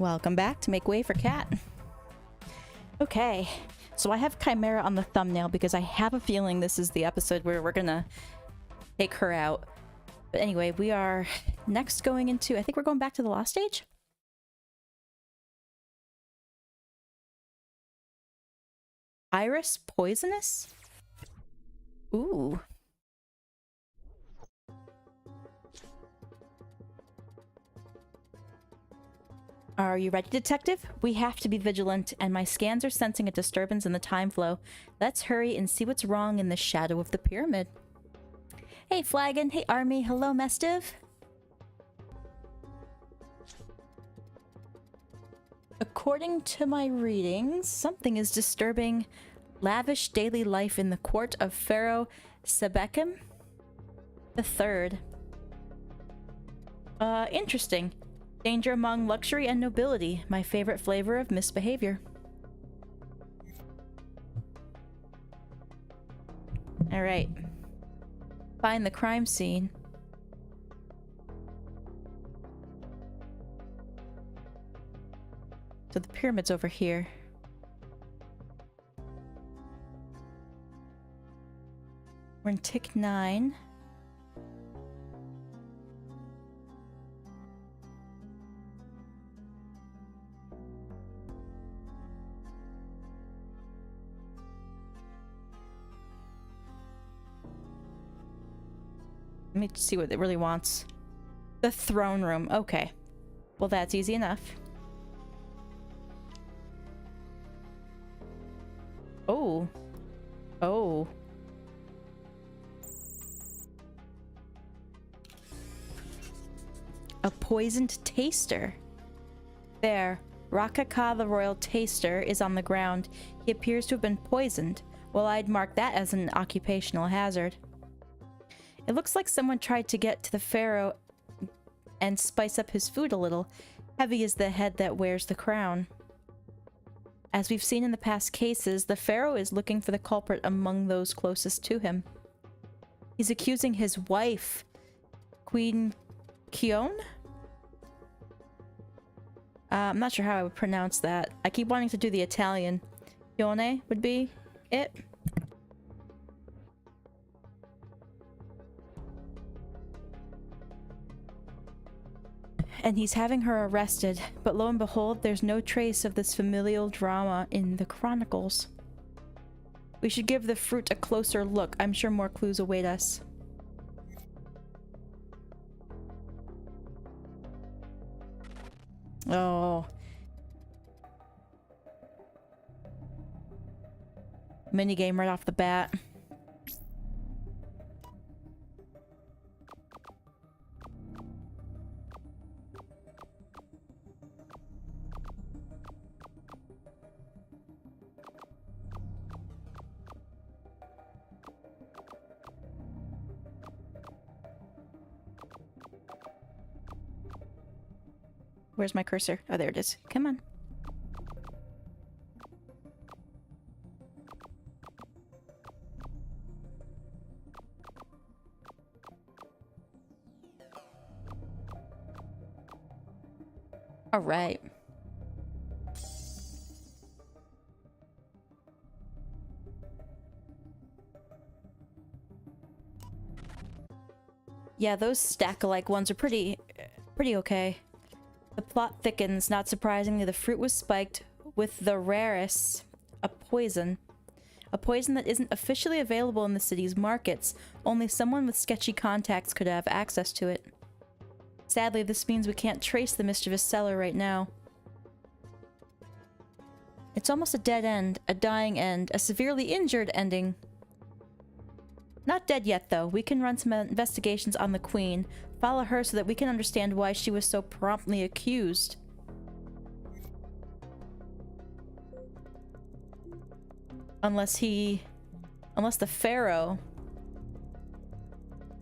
Welcome back to Make Way for Cat. Okay, so I have Chimera on the thumbnail because I have a feeling this is the episode where we're gonna take her out. But anyway, we are next going into, I think we're going back to the Lost Stage? Iris Poisonous? Ooh. Are you ready, detective? We have to be vigilant, and my scans are sensing a disturbance in the time flow. Let's hurry and see what's wrong in the shadow of the pyramid. Hey, Flagon. Hey, Army. Hello, Mestiv. According to my readings, something is disturbing lavish daily life in the court of Pharaoh Sebekim III. Interesting. Danger among luxury and nobility, my favorite flavor of misbehavior. Alright. Find the crime scene. So the pyramid's over here. We're in tick 9. Let me see what it really wants. The throne room. Okay. Well, that's easy enough. Oh. Oh. A poisoned taster. There. Rakaka the royal taster is on the ground. He appears to have been poisoned. Well, I'd mark that as an occupational hazard. It looks like someone tried to get to the pharaoh and spice up his food a little. Heavy is the head that wears the crown. As we've seen in the past cases, the pharaoh is looking for the culprit among those closest to him. He's accusing his wife, Queen Kion? I'm not sure how I would pronounce that. I keep wanting to do the Italian. Kione would be it. And he's having her arrested, but lo and behold, there's no trace of this familial drama in the chronicles. We should give the fruit a closer look. I'm sure more clues await us. Oh. Minigame right off the bat. Where's my cursor? Oh, there it is. Come on. All right. Yeah, those stack-alike ones are pretty okay. The plot thickens. Not surprisingly, the fruit was spiked with the rarest, a poison. A poison that isn't officially available in the city's markets. Only someone with sketchy contacts could have access to it. Sadly, this means we can't trace the mischievous seller right now. It's almost a dead end, a dying end, a severely injured ending. Not dead yet, though. We can run some investigations on the Queen. Follow her so that we can understand why she was so promptly accused. Unless the Pharaoh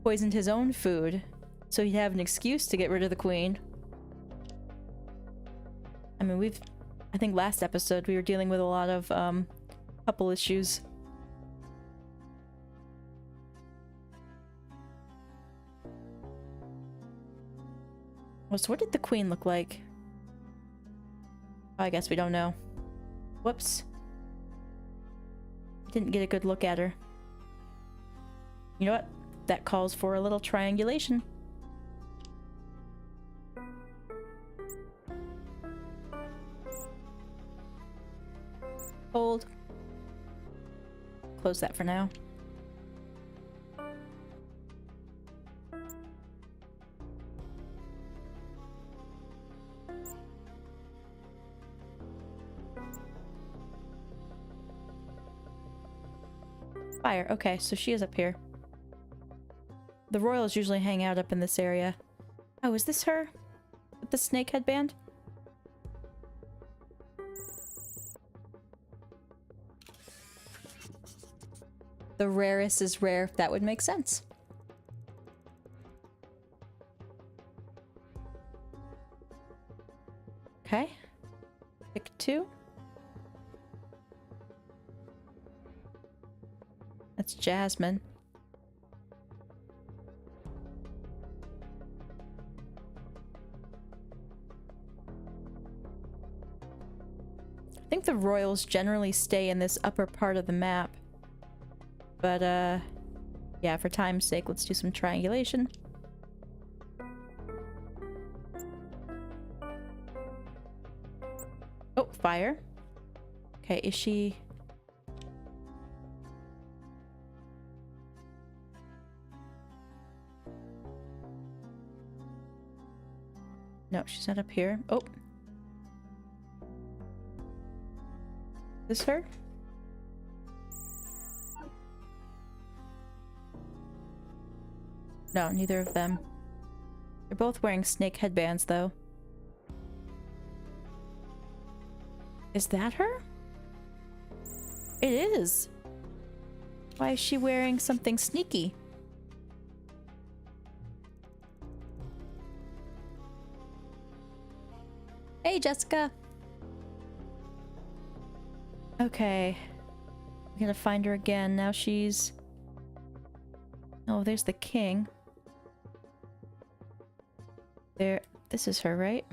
poisoned his own food, so he'd have an excuse to get rid of the Queen. I mean, I think last episode we were dealing with a lot of, couple issues. So what did the Queen look like? I guess we don't know. Whoops. Didn't get a good look at her. You know what? That calls for a little triangulation. Hold. Close that for now. Fire. Okay, so she is up here. The royals usually hang out up in this area. Oh, is this her? With the snake headband? The rarest is rare. That would make sense. Okay. Pick 2. That's Jasmine. I think the royals generally stay in this upper part of the map. But, yeah, for time's sake, let's do some triangulation. Oh, fire. Okay, is she... No, she's not up here. Oh. Is this her? No, neither of them. They're both wearing snake headbands, though. Is that her? It is! Why is she wearing something sneaky? Hey, Jessica! Okay. We gotta find her again. Now she's... Oh, there's the king. There... This is her, right?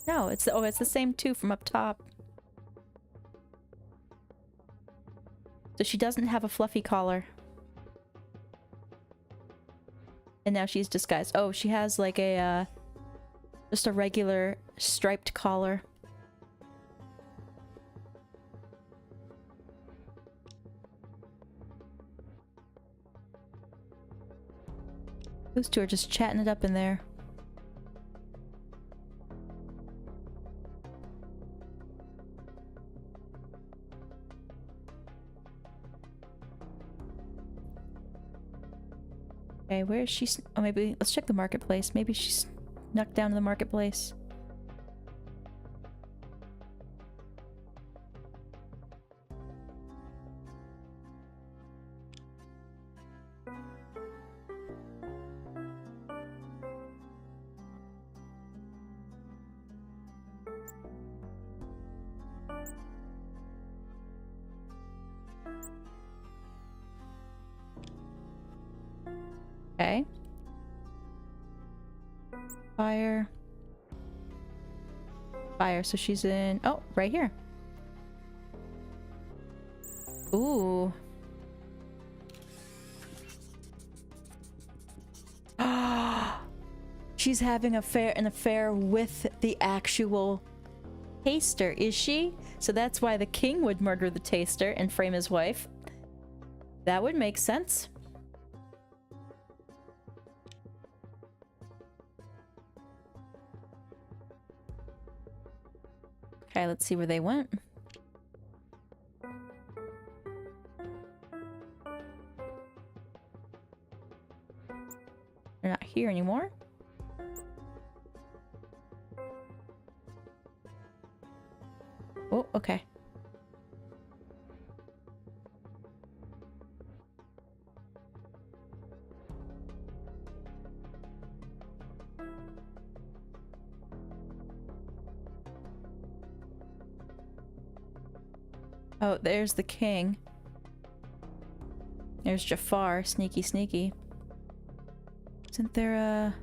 No, it's the... Oh, it's the same two from up top. So she doesn't have a fluffy collar. And now she's disguised. Oh, she has like a, just a regular striped collar. Those two are just chatting it up in there. Okay, where is she? Oh, maybe let's check the marketplace. Maybe she's snuck down to the marketplace. Okay. Fire. Fire, so she's in... Oh, right here. Ooh. She's having an affair with the actual taster, is she? So that's why the king would murder the taster and frame his wife. That would make sense. Okay, let's see where they went. They're not here anymore. Oh, okay. Oh, there's the king. There's Jafar. Sneaky, sneaky. Isn't there a...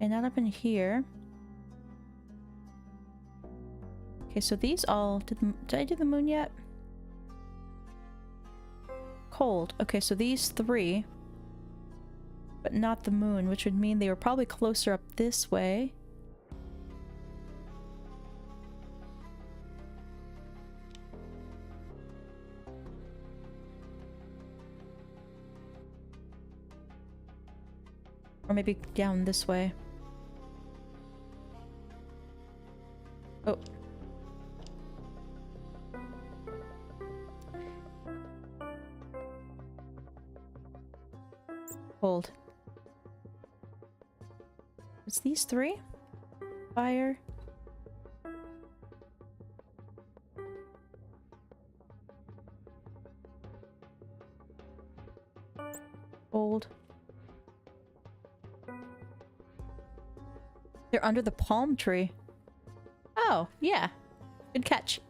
And not up in here. Okay, so these all... Did I do the moon yet? Cold. Okay, so these three. But not the moon, which would mean they were probably closer up this way. Or maybe down this way. Oh. Hold. It's these three? Fire. Hold. They're under the palm tree. Oh, yeah. Good catch.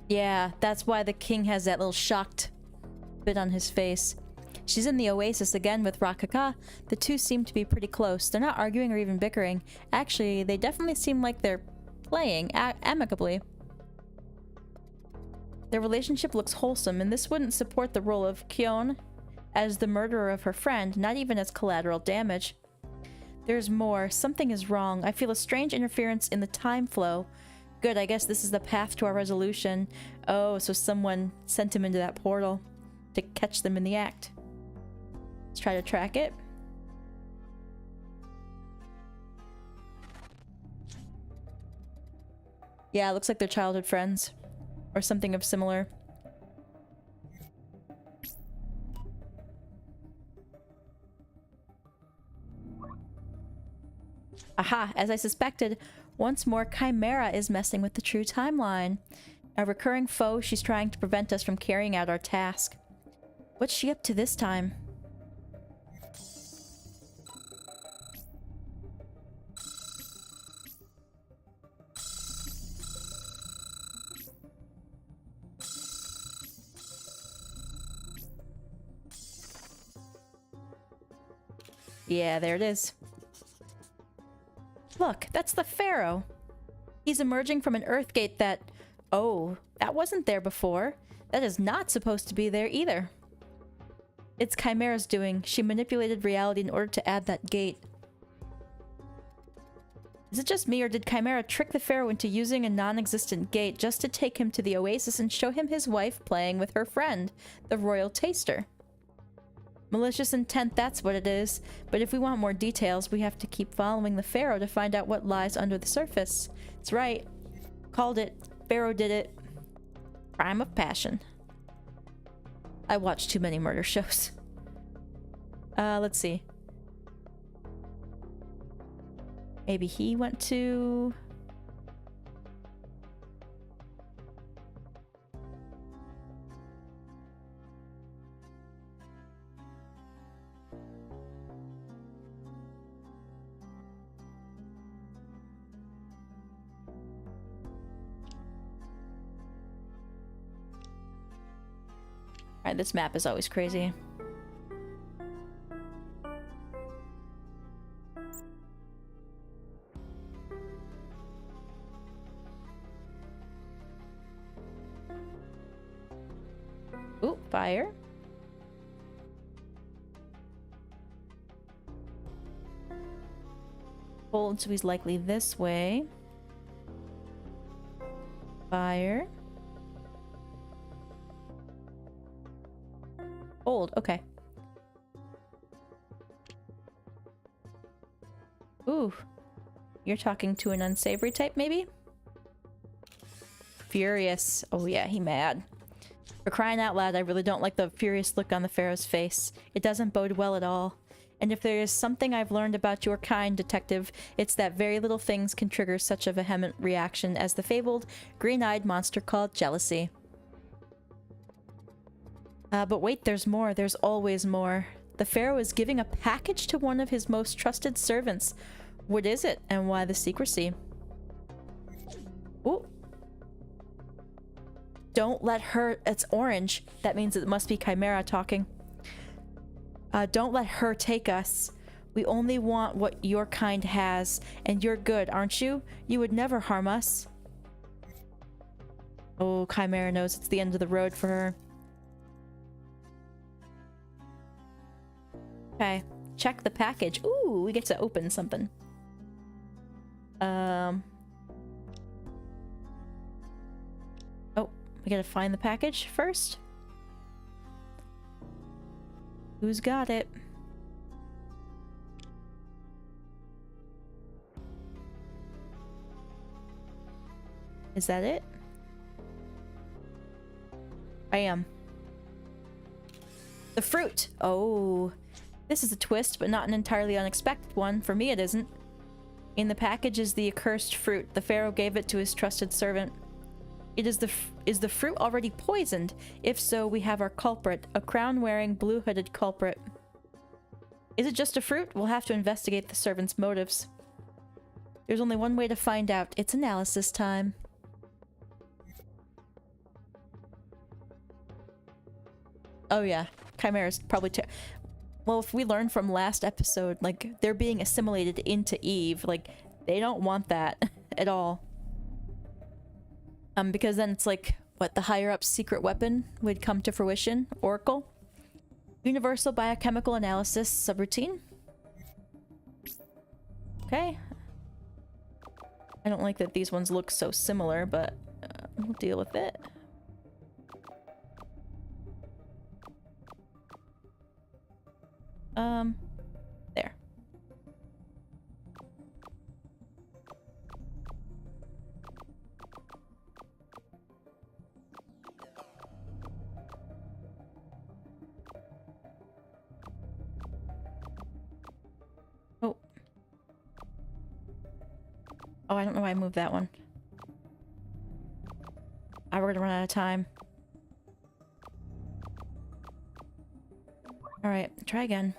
Yeah, that's why the king has that little shocked bit on his face. She's in the oasis again with Rakaka. The two seem to be pretty close. They're not arguing or even bickering. Actually, they definitely seem like they're playing amicably. Their relationship looks wholesome, and this wouldn't support the role of Kyon as the murderer of her friend, not even as collateral damage. There's more. Something is wrong. I feel a strange interference in the time flow. Good, I guess this is the path to our resolution. Oh, so someone sent him into that portal to catch them in the act. Let's try to track it. Yeah, it looks like they're childhood friends. Or something of similar. Aha! As I suspected, once more Chimera is messing with the true timeline. A recurring foe, she's trying to prevent us from carrying out our task. What's she up to this time? Yeah, there it is. Look, that's the Pharaoh. He's emerging from an earth gate that... Oh, that wasn't there before. That is not supposed to be there either. It's Chimera's doing. She manipulated reality in order to add that gate. Is it just me, or did Chimera trick the Pharaoh into using a non-existent gate just to take him to the oasis and show him his wife playing with her friend, the royal taster? Malicious intent, that's what it is. But if we want more details, we have to keep following the Pharaoh to find out what lies under the surface. That's right. Called it. Pharaoh did it. Crime of passion. I watch too many murder shows. Let's see. Maybe he went to... Alright, this map is always crazy. Ooh, fire. Hold, so he's likely this way. Fire. Hold, okay. Ooh. You're talking to an unsavory type, maybe? Furious. Oh yeah, he mad. For crying out loud, I really don't like the furious look on the Pharaoh's face. It doesn't bode well at all. And if there is something I've learned about your kind, detective, it's that very little things can trigger such a vehement reaction as the fabled, green-eyed monster called jealousy. But wait, there's more. There's always more. The Pharaoh is giving a package to one of his most trusted servants. What is it, and why the secrecy? Ooh. Don't let her... It's orange. That means it must be Chimera talking. Don't let her take us. We only want what your kind has, and you're good, aren't you? You would never harm us. Oh, Chimera knows it's the end of the road for her. Okay, check the package. Ooh, we get to open something. Oh, we gotta find the package first. Who's got it? Is that it? I am. The fruit! Oh. This is a twist, but not an entirely unexpected one. For me, it isn't. In the package is the accursed fruit. The pharaoh gave it to his trusted servant. Is the fruit already poisoned? If so, we have our culprit. A crown-wearing, blue-hooded culprit. Is it just a fruit? We'll have to investigate the servant's motives. There's only one way to find out. It's analysis time. Oh yeah, Chimera's probably well, if we learn from last episode, like, they're being assimilated into Eve. Like, they don't want that at all. Because then it's like, what, the higher-up secret weapon would come to fruition? Oracle? Universal biochemical analysis subroutine? Okay. I don't like that these ones look so similar, but we'll deal with it. There. Oh. Oh, I don't know why I moved that one. We're gonna run out of time. Alright, try again.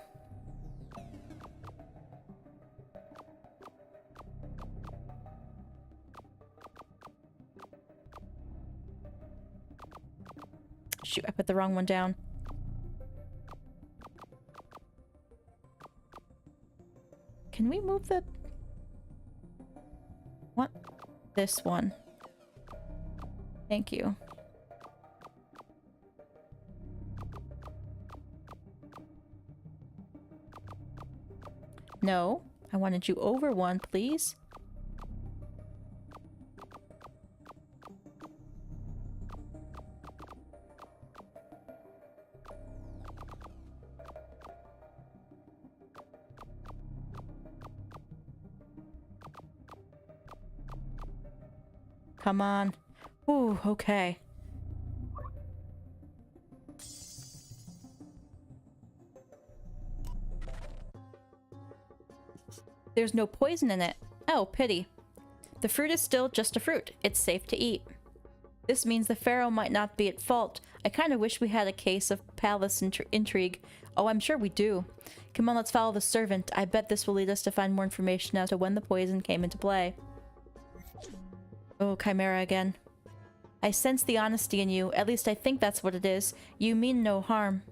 Shoot, I put the wrong one down. Can we move the... What? This one. Thank you. No, I wanted you over one, please. Come on. Ooh, okay. There's no poison in it. Oh, pity. The fruit is still just a fruit. It's safe to eat. This means the pharaoh might not be at fault. I kind of wish we had a case of palace intrigue. Oh, I'm sure we do. Come on, let's follow the servant. I bet this will lead us to find more information as to when the poison came into play. Oh, Chimera again. I sense the honesty in you. At least I think that's what it is. You mean no harm.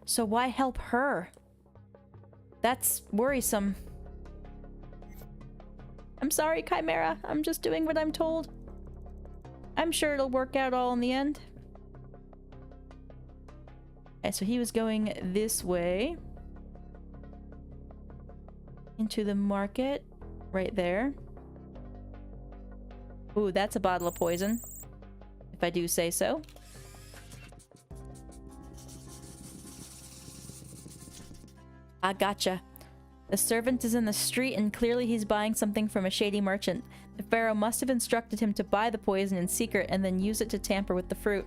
So why help her? That's worrisome. I'm sorry, Chimera. I'm just doing what I'm told. I'm sure it'll work out all in the end. Okay, so he was going this way. Into the market. Right there. Ooh, that's a bottle of poison. If I do say so. I gotcha. The servant is in the street and clearly he's buying something from a shady merchant. The pharaoh must have instructed him to buy the poison in secret and then use it to tamper with the fruit.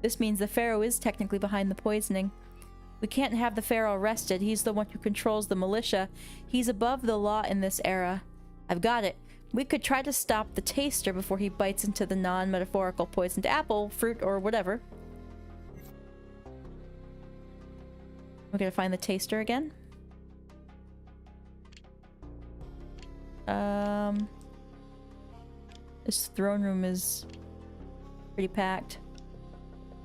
This means the pharaoh is technically behind the poisoning. We can't have the pharaoh arrested. He's the one who controls the militia. He's above the law in this era. I've got it. We could try to stop the taster before he bites into the non-metaphorical poisoned apple, fruit, or whatever. We're gonna find the taster again. This throne room is Pretty packed.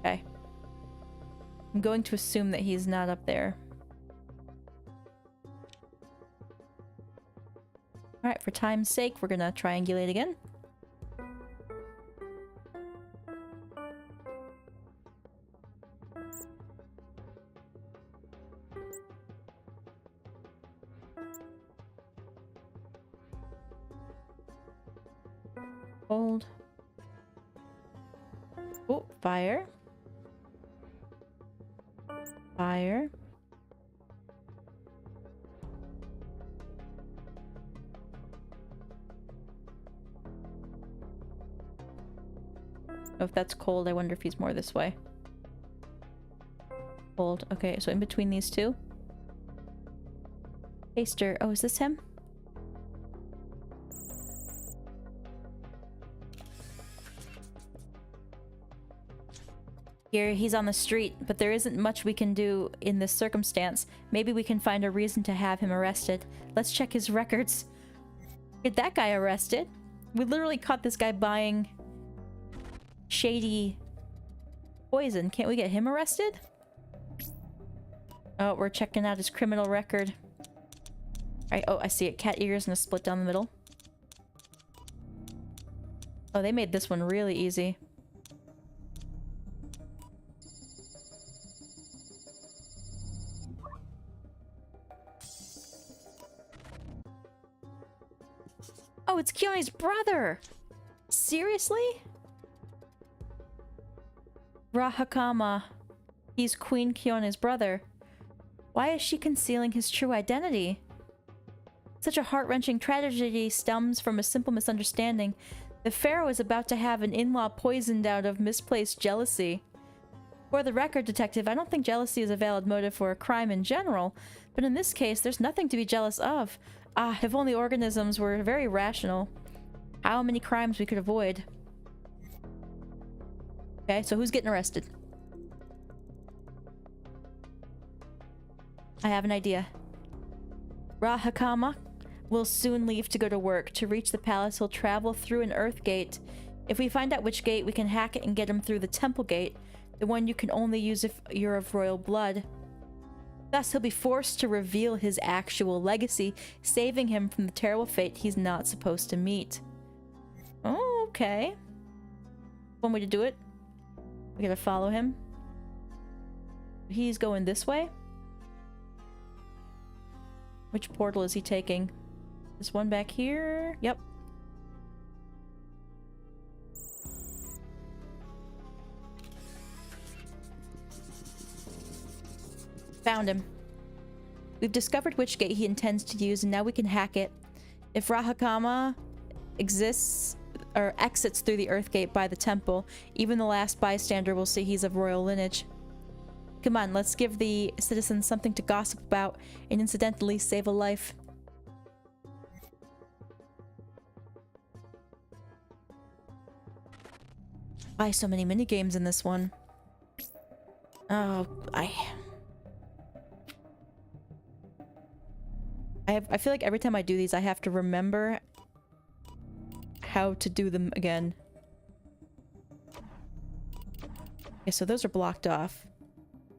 Okay. I'm going to assume that he's not up there. Alright, for time's sake, we're gonna triangulate again. Hold. Oh, fire. Fire. Oh, if that's cold, I wonder if he's more this way. Cold. Okay, so in between these two. Taster. Oh, is this him? Here, he's on the street, but there isn't much we can do in this circumstance. Maybe we can find a reason to have him arrested. Let's check his records. Get that guy arrested. We literally caught this guy buying shady poison. Can't we get him arrested? Oh, we're checking out his criminal record. Alright, oh, I see it. Cat ears and a split down the middle. Oh, they made this one really easy. Oh, it's Keone's brother! Seriously? Rahakama. He's Queen Keone's brother. Why is she concealing his true identity? Such a heart-wrenching tragedy stems from a simple misunderstanding. The pharaoh is about to have an in-law poisoned out of misplaced jealousy. For the record, detective, I don't think jealousy is a valid motive for a crime in general, but in this case, there's nothing to be jealous of. Ah, if only organisms were very rational. How many crimes we could avoid. Okay, so who's getting arrested? I have an idea. Rahakama will soon leave to go to work. To reach the palace, he'll travel through an earth gate. If we find out which gate, we can hack it and get him through the temple gate, the one you can only use if you're of royal blood. Thus, he'll be forced to reveal his actual legacy, saving him from the terrible fate he's not supposed to meet. Oh, okay. One way to do it. We gotta follow him. He's going this way. Which portal is he taking? This one back here? Yep. Found him. We've discovered which gate he intends to use, and now we can hack it. If Rahakama exists or exits through the Earth Gate by the temple, even the last bystander will see he's of royal lineage. Come on, let's give the citizens something to gossip about and incidentally save a life. Why so many minigames in this one? Oh, I feel like every time I do these, I have to remember how to do them again. Okay, so those are blocked off.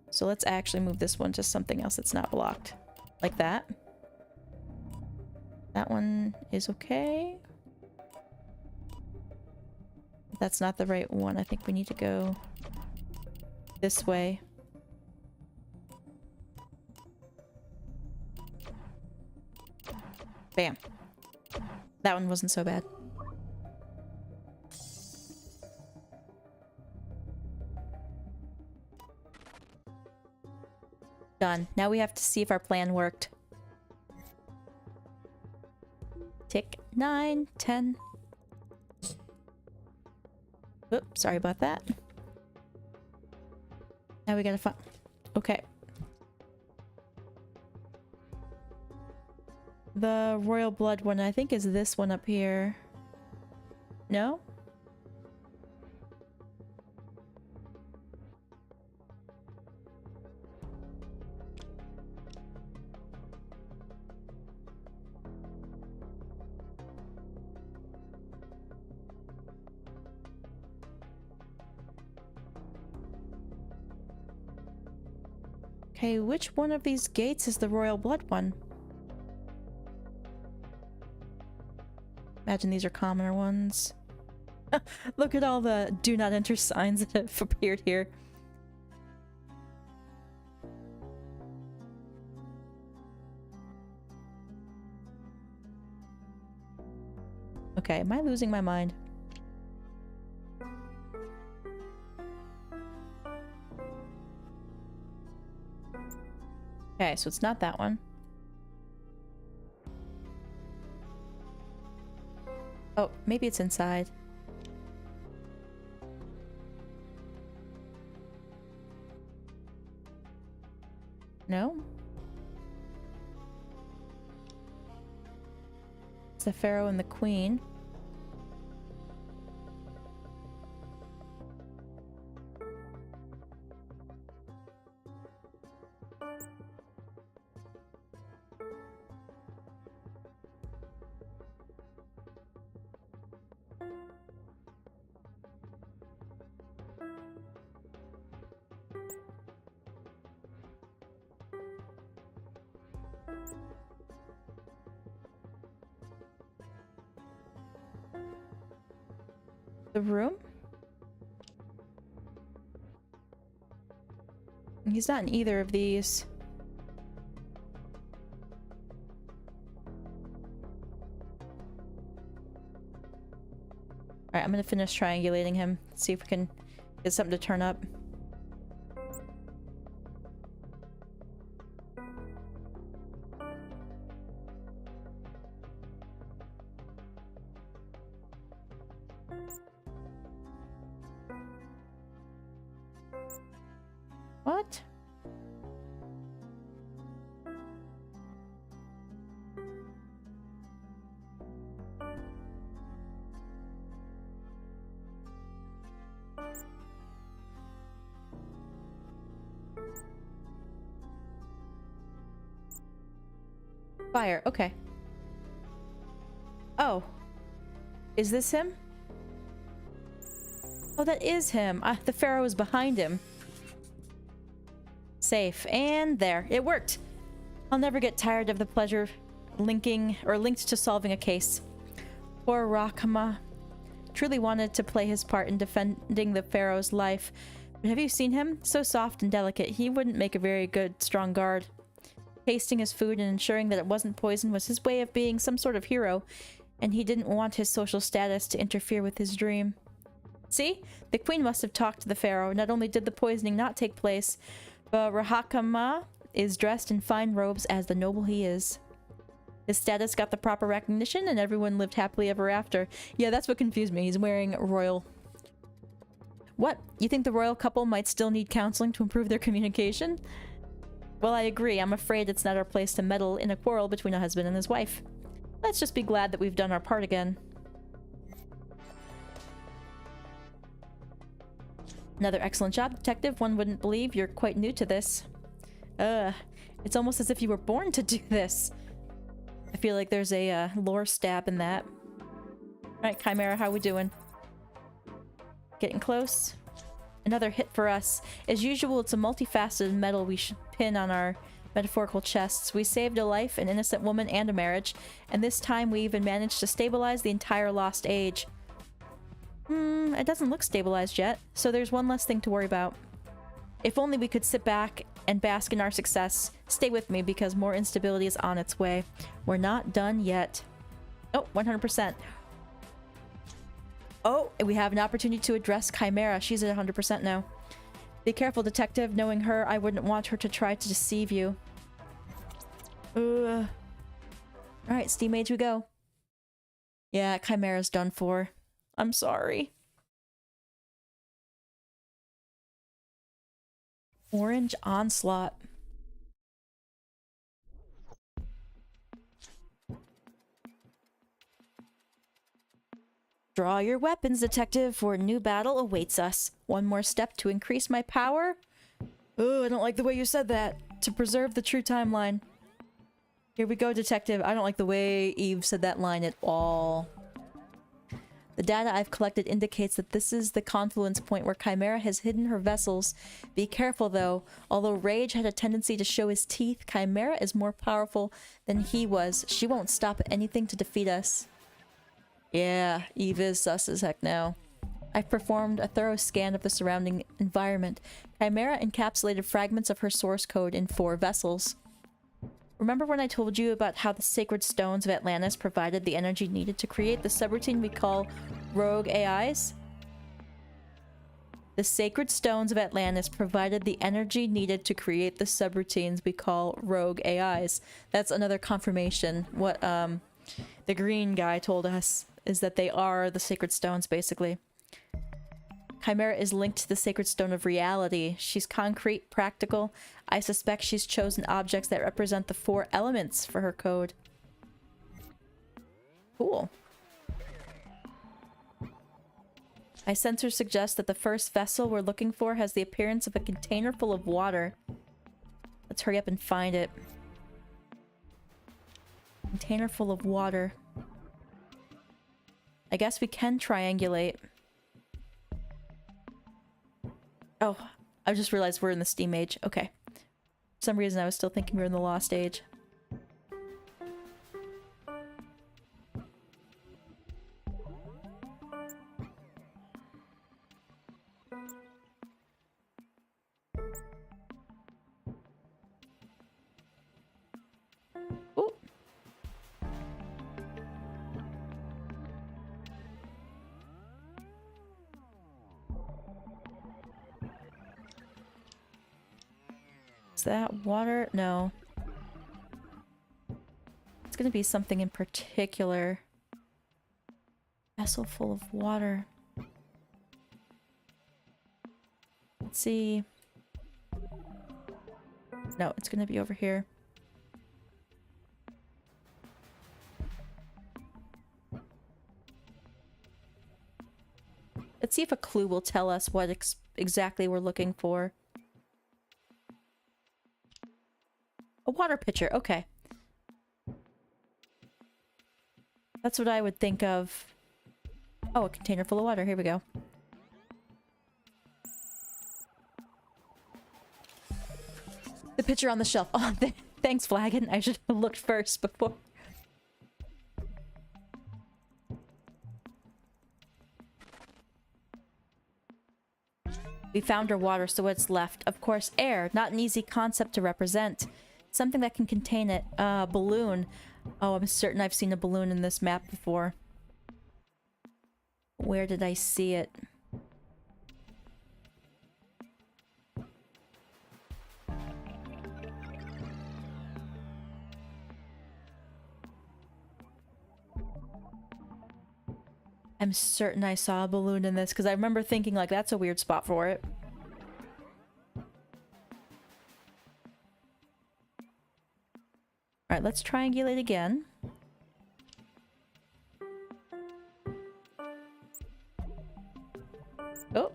So let's actually move this one to something else that's not blocked. Like that. That one is okay. That's not the right one. I think we need to go this way. Bam. That one wasn't so bad. Done. Now we have to see if our plan worked. Tick. 9, 10. Oops, sorry about that. Now we gotta find... Okay. The royal blood one, I think, is this one up here. No? Okay, which one of these gates is the royal blood one? Imagine these are commoner ones. Look at all the do not enter signs that have appeared here. Okay, am I losing my mind? Okay, so it's not that one. Oh, maybe it's inside. No? It's the Pharaoh and the Queen. The room? He's not in either of these. Alright, I'm gonna finish triangulating him. See if we can get something to turn up. What? Fire, okay. Oh. Is this him? Oh, that is him. The Pharaoh is behind him. Safe. And there. It worked. I'll never get tired of the pleasure linked to solving a case. Poor Rakama truly wanted to play his part in defending the Pharaoh's life. But have you seen him? So soft and delicate. He wouldn't make a very good, strong guard. Tasting his food and ensuring that it wasn't poisoned was his way of being some sort of hero, and he didn't want his social status to interfere with his dream. See? The queen must have talked to the Pharaoh. Not only did the poisoning not take place, but Rahakama is dressed in fine robes as the noble he is. His status got the proper recognition and everyone lived happily ever after. Yeah, that's what confused me. He's wearing royal... What? You think the royal couple might still need counseling to improve their communication? Well, I agree. I'm afraid it's not our place to meddle in a quarrel between a husband and his wife. Let's just be glad that we've done our part again. Another excellent job, Detective. One wouldn't believe you're quite new to this. It's almost as if you were born to do this. I feel like there's a lore stab in that. Alright, Chimera, how we doing? Getting close. Another hit for us. As usual, it's a multifaceted medal we should pin on our metaphorical chests. We saved a life, an innocent woman, and a marriage. And this time we even managed to stabilize the entire lost age. It doesn't look stabilized yet, so there's one less thing to worry about. If only we could sit back and bask in our success. Stay with me because more instability is on its way. We're not done yet. Oh, 100%. Oh, we have an opportunity to address Chimera. She's at 100% now. Be careful, Detective. Knowing her, I wouldn't want her to try to deceive you. Alright, Steam Age we go. Yeah, Chimera's done for. I'm sorry. Orange Onslaught. Draw your weapons, Detective, for a new battle awaits us. One more step to increase my power? Oh, I don't like the way you said that. To preserve the true timeline. Here we go, Detective. I don't like the way Eve said that line at all. The data I've collected indicates that this is the confluence point where Chimera has hidden her vessels. Be careful, though. Although Rage had a tendency to show his teeth, Chimera is more powerful than he was. She won't stop at anything to defeat us. Yeah, Eve is sus as heck now. I've performed a thorough scan of the surrounding environment. Chimera encapsulated fragments of her source code in 4 vessels. Remember when I told you about how the sacred stones of Atlantis provided the energy needed to create the subroutine we call rogue AIs? The sacred stones of Atlantis provided the energy needed to create the subroutines we call rogue AIs. That's another confirmation. What the green guy told us is that they are the sacred stones, basically. Chimera is linked to the sacred stone of reality. She's concrete, practical. I suspect she's chosen objects that represent the 4 elements for her code. Cool. My sensors suggest that the first vessel we're looking for has the appearance of a container full of water. Let's hurry up and find it. Container full of water. I guess we can triangulate. Oh, I just realized we're in the Steam Age. Okay. For some reason I was still thinking we were in the Lost Age. Ooh. Is that water? No. It's gonna be something in particular. Vessel full of water. Let's see. No, it's gonna be over here. Let's see if a clue will tell us what exactly we're looking for. A water pitcher, okay. That's what I would think of. Oh, a container full of water, here we go. The pitcher on the shelf. Oh, thanks, Flagon. I should have looked first before. We found our water, so what's left? Of course, air. Not an easy concept to represent. Something that can contain it. Balloon. Oh, I'm certain I've seen a balloon in this map before. Where did I see it? I'm certain I saw a balloon in this, because I remember thinking, like, that's a weird spot for it. Alright, let's triangulate again. Oh.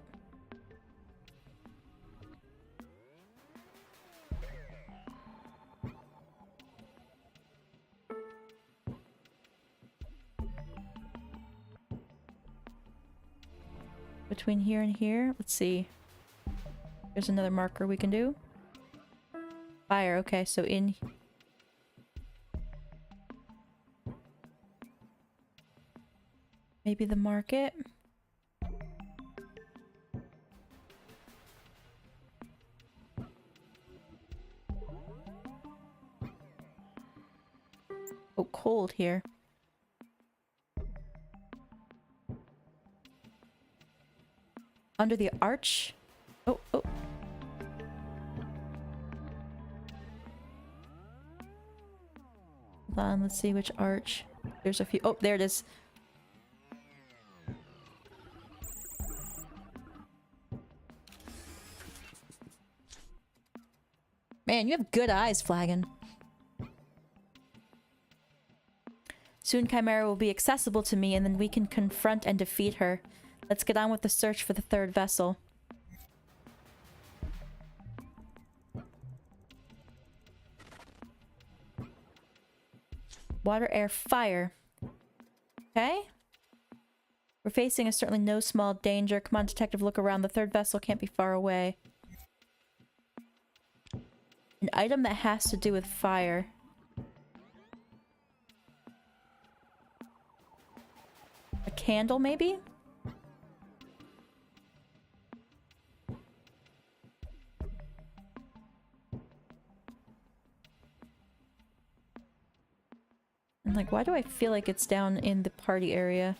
Between here and here, let's see. There's another marker we can do. Fire, okay, so in... Maybe the market? Oh, cold here. Under the arch? Oh, oh. Hold on, let's see which arch. There's a few. Oh, there it is. Man, you have good eyes, Flagon. Soon Chimera will be accessible to me, and then we can confront and defeat her. Let's get on with the search for the 3rd vessel. Water, air, fire. Okay. We're facing a certainly no small danger. Come on, detective, look around. The third vessel can't be far away. An item that has to do with fire. A candle, maybe? And like, why do I feel like it's down in the party area?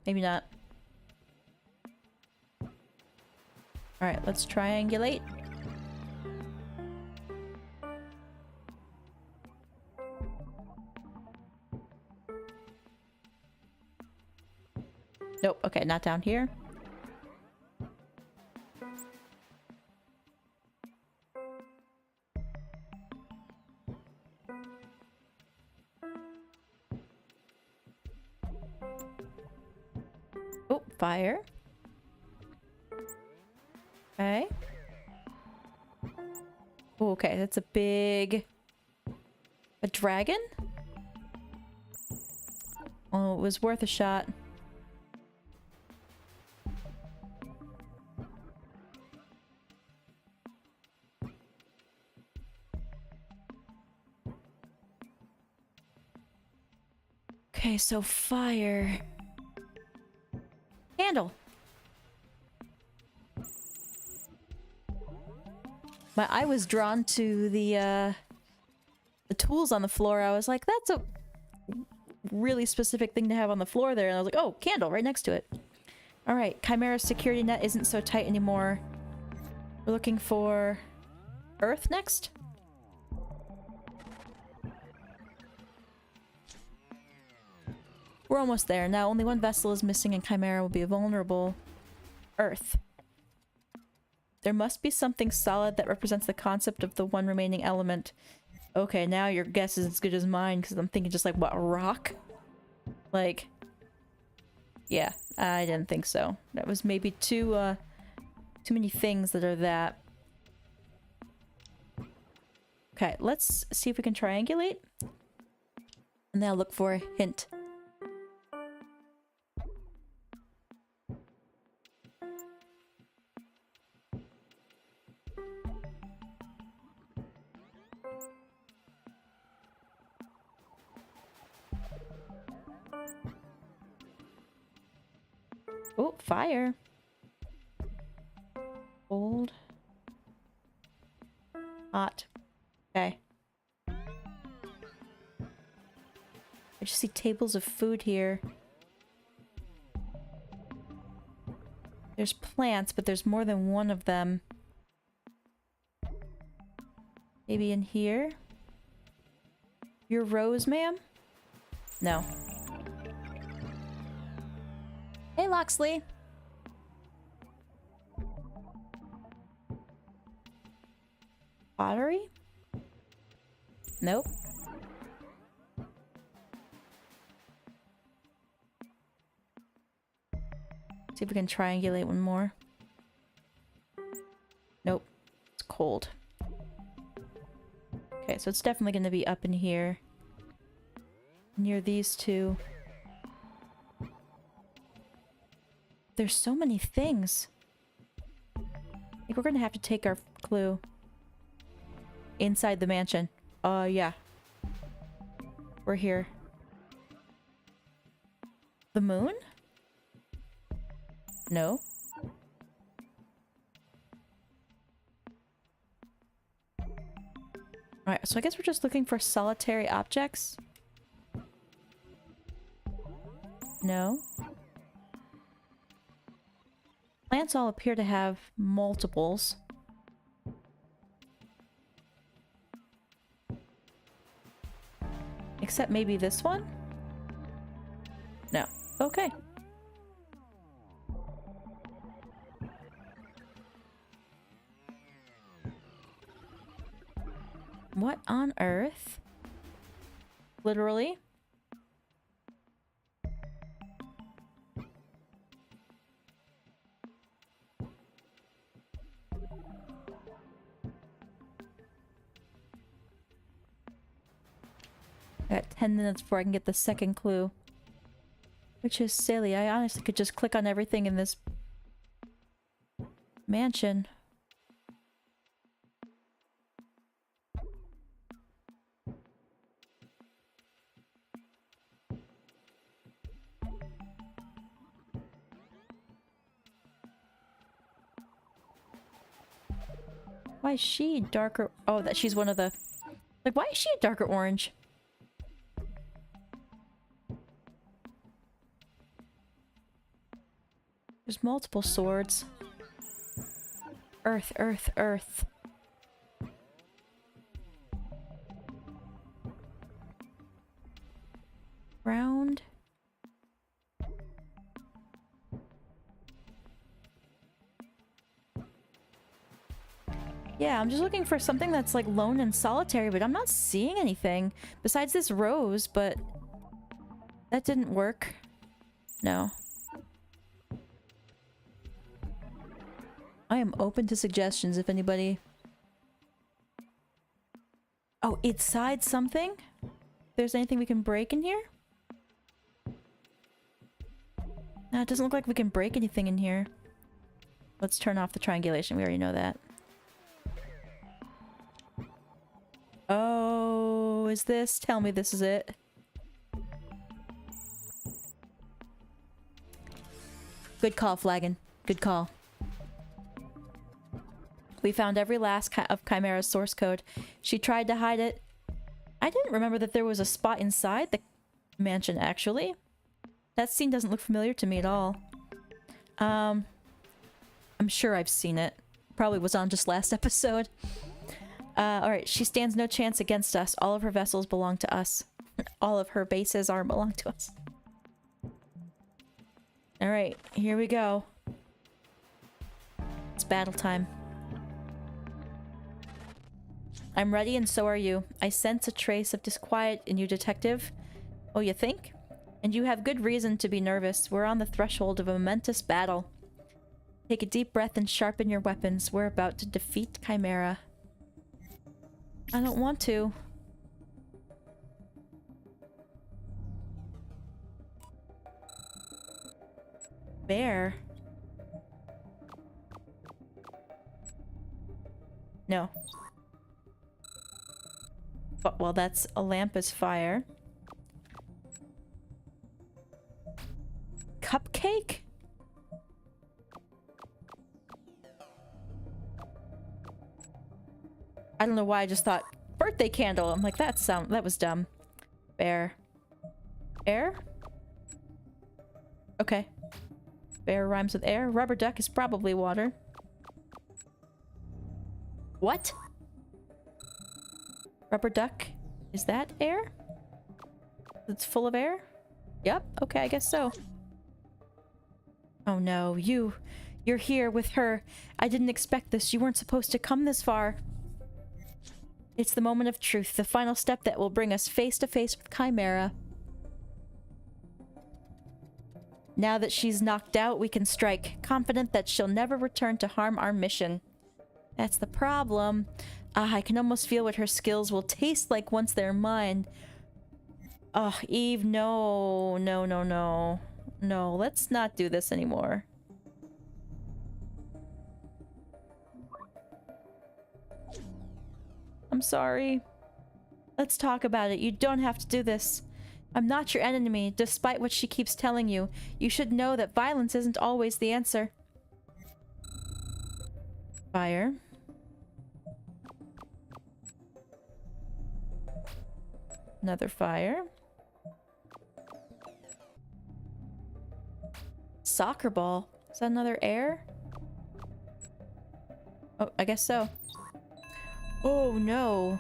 Maybe not. Alright, let's triangulate. Nope, okay, not down here. Oh, fire. Okay. Oh, okay, that's a big... A dragon? Oh, it was worth a shot. Okay, so fire. Candle. My eye was drawn to the tools on the floor. I was like, that's a really specific thing to have on the floor there. And I was like, oh, candle right next to it. All right, Chimera's security net isn't so tight anymore. We're looking for Earth next. We're almost there. Now only one vessel is missing and Chimera will be vulnerable. Earth. There must be something solid that represents the concept of the one remaining element. Okay, now your guess is as good as mine because I'm thinking just like, what, a rock? Like, yeah, I didn't think so. That was maybe too many things that are that. Okay, let's see if we can triangulate. And then I'll look for a hint. Oh, fire. Cold. Hot. Okay. I just see tables of food here. There's plants, but there's more than one of them. Maybe in here? Your rose, ma'am? No. Hey, Loxley. Pottery? Nope. See if we can triangulate one more. Nope. It's cold. Okay, so it's definitely going to be up in here. Near these two. There's so many things. I think we're gonna have to take our clue. Inside the mansion. Yeah. We're here. The moon? No. Alright, so I guess we're just looking for solitary objects. No. Plants all appear to have multiples. Except maybe this one? No. Okay. What on earth? Literally? I got 10 minutes before I can get the second clue. Which is silly. I honestly could just click on everything in this mansion. Why is she darker? Oh, that she's one of the... Like, why is she a darker orange? There's multiple swords. Earth, earth, earth. Round. Yeah, I'm just looking for something that's like lone and solitary, but I'm not seeing anything besides this rose, but that didn't work. No. I am open to suggestions if anybody... Oh, inside something? If there's anything we can break in here? No, it doesn't look like we can break anything in here. Let's turn off the triangulation. We already know that. Oh, is this? Tell me this is it. Good call, Flagon. Good call. We found every last of Chimera's source code. She tried to hide it. I didn't remember that there was a spot inside the mansion, actually. That scene doesn't look familiar to me at all. I'm sure I've seen it. Probably was on just last episode. Alright, she stands no chance against us. All of her vessels belong to us. All of her bases belong to us. Alright, here we go. It's battle time. I'm ready and so are you. I sense a trace of disquiet in you, detective. Oh, you think? And you have good reason to be nervous. We're on the threshold of a momentous battle. Take a deep breath and sharpen your weapons. We're about to defeat Chimera. I don't want to. Bear? No. But, well, that's a lamp is fire. Cupcake? I don't know why I just thought birthday candle. I'm like, that was dumb. Bear. Air? Okay. Bear rhymes with air. Rubber duck is probably water. What? Rubber duck? Is that air? It's full of air? Yep. Okay, I guess so. Oh no, you're here with her. I didn't expect this. You weren't supposed to come this far. It's the moment of truth, the final step that will bring us face to face with Chimera. Now that she's knocked out, we can strike, confident that she'll never return to harm our mission. That's the problem. Ah, I can almost feel what her skills will taste like once they're mine. Oh, Eve, no. No, no, no. No, let's not do this anymore. I'm sorry. Let's talk about it. You don't have to do this. I'm not your enemy, despite what she keeps telling you. You should know that violence isn't always the answer. Fire. Another fire. Soccer ball. Is that another air? Oh, I guess so. Oh no.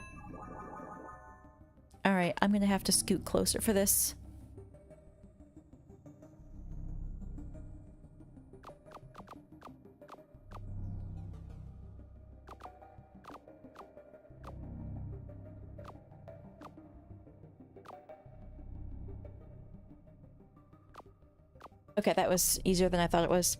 Alright, I'm gonna have to scoot closer for this. Okay, that was easier than I thought it was.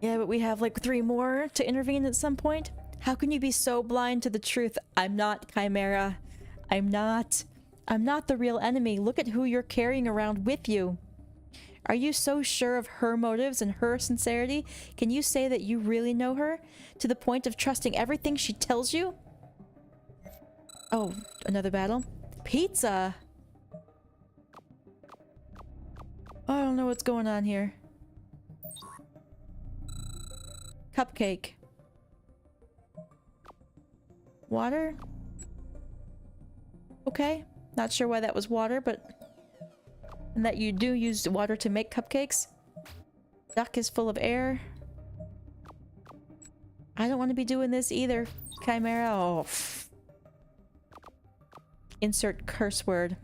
Yeah, but we have like 3 more to intervene at some point. How can you be so blind to the truth? I'm not Chimera. I'm not the real enemy. Look at who you're carrying around with you. Are you so sure of her motives and her sincerity? Can you say that you really know her? To the point of trusting everything she tells you? Oh, another battle? Pizza! I don't know what's going on here. Cupcake. Water? Okay. Not sure why that was water, but... And that you do use water to make cupcakes. Duck is full of air. I don't want to be doing this either, Chimera. Oh. Insert curse word.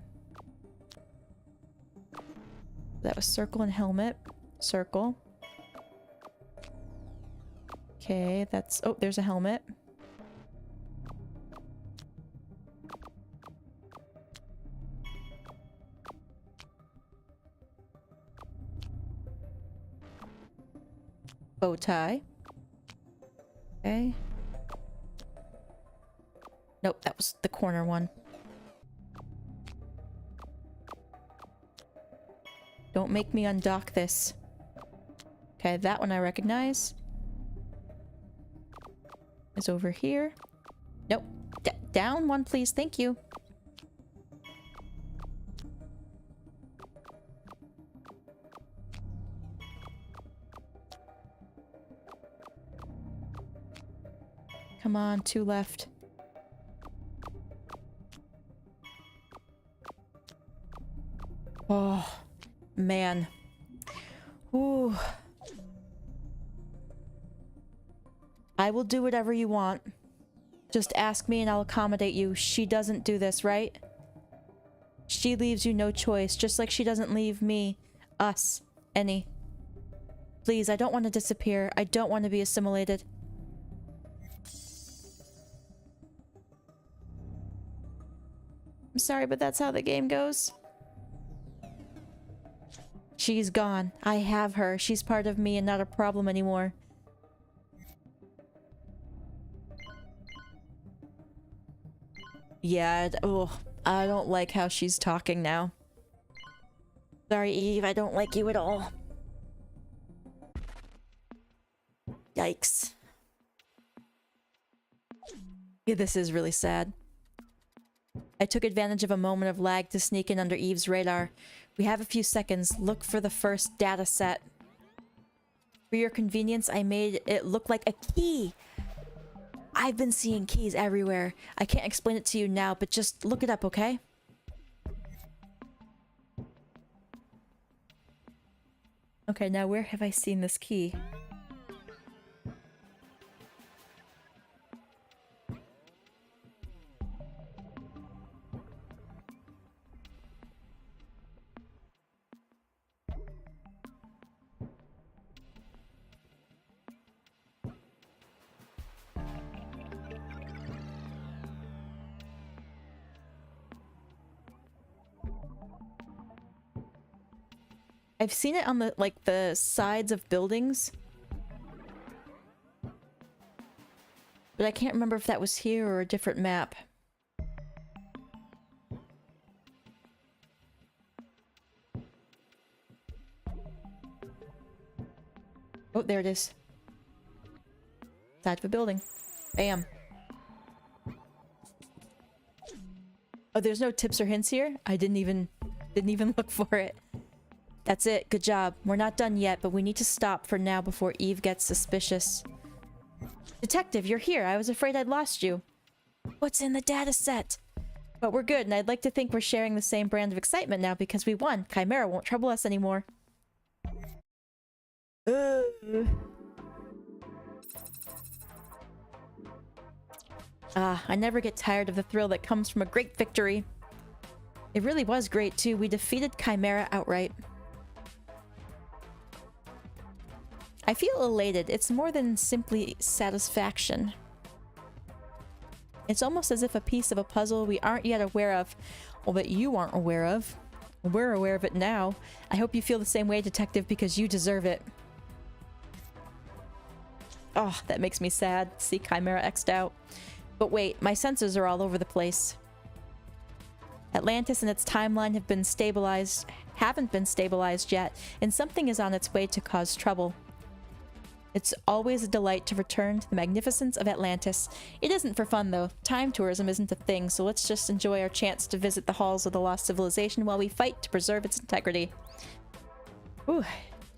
That was circle and helmet. Circle. Okay, that's... Oh, there's a helmet. Bow tie. Okay. Nope, that was the corner one. Don't make me undock this. Okay, that one I recognize. Is over here. Nope. Down one, please. Thank you. Come on, 2 left. Oh, man. Ooh. I will do whatever you want. Just ask me and I'll accommodate you. She doesn't do this, right? She leaves you no choice, just like she doesn't leave me, us, any. Please, I don't want to disappear. I don't want to be assimilated. I'm sorry, but that's how the game goes. She's gone. I have her. She's part of me and not a problem anymore. Yeah, I don't like how she's talking now. Sorry, Eve, I don't like you at all. Yikes. Yeah, this is really sad. I took advantage of a moment of lag to sneak in under Eve's radar. We have a few seconds. Look for the first data set. For your convenience, I made it look like a key. I've been seeing keys everywhere. I can't explain it to you now, but just look it up, okay? Okay, now where have I seen this key? I've seen it on the, like, the sides of buildings. But I can't remember if that was here or a different map. Oh, there it is. Side of a building. Bam. Oh, there's no tips or hints here? I didn't even look for it. That's it. Good job. We're not done yet, but we need to stop for now before Eve gets suspicious. Detective, you're here. I was afraid I'd lost you. What's in the data set? But we're good, and I'd like to think we're sharing the same brand of excitement now because we won. Chimera won't trouble us anymore. I never get tired of the thrill that comes from a great victory. It really was great, too. We defeated Chimera outright. I feel elated. It's more than simply satisfaction. It's almost as if a piece of a puzzle we aren't yet aware of, well, that you aren't aware of. We're aware of it now. I hope you feel the same way, Detective, because you deserve it. Oh, that makes me sad. See Chimera X'd out. But wait, my sensors are all over the place. Atlantis and its timeline haven't been stabilized yet, and something is on its way to cause trouble. It's always a delight to return to the magnificence of Atlantis. It isn't for fun, though. Time tourism isn't a thing, so let's just enjoy our chance to visit the halls of the lost civilization while we fight to preserve its integrity. Ooh,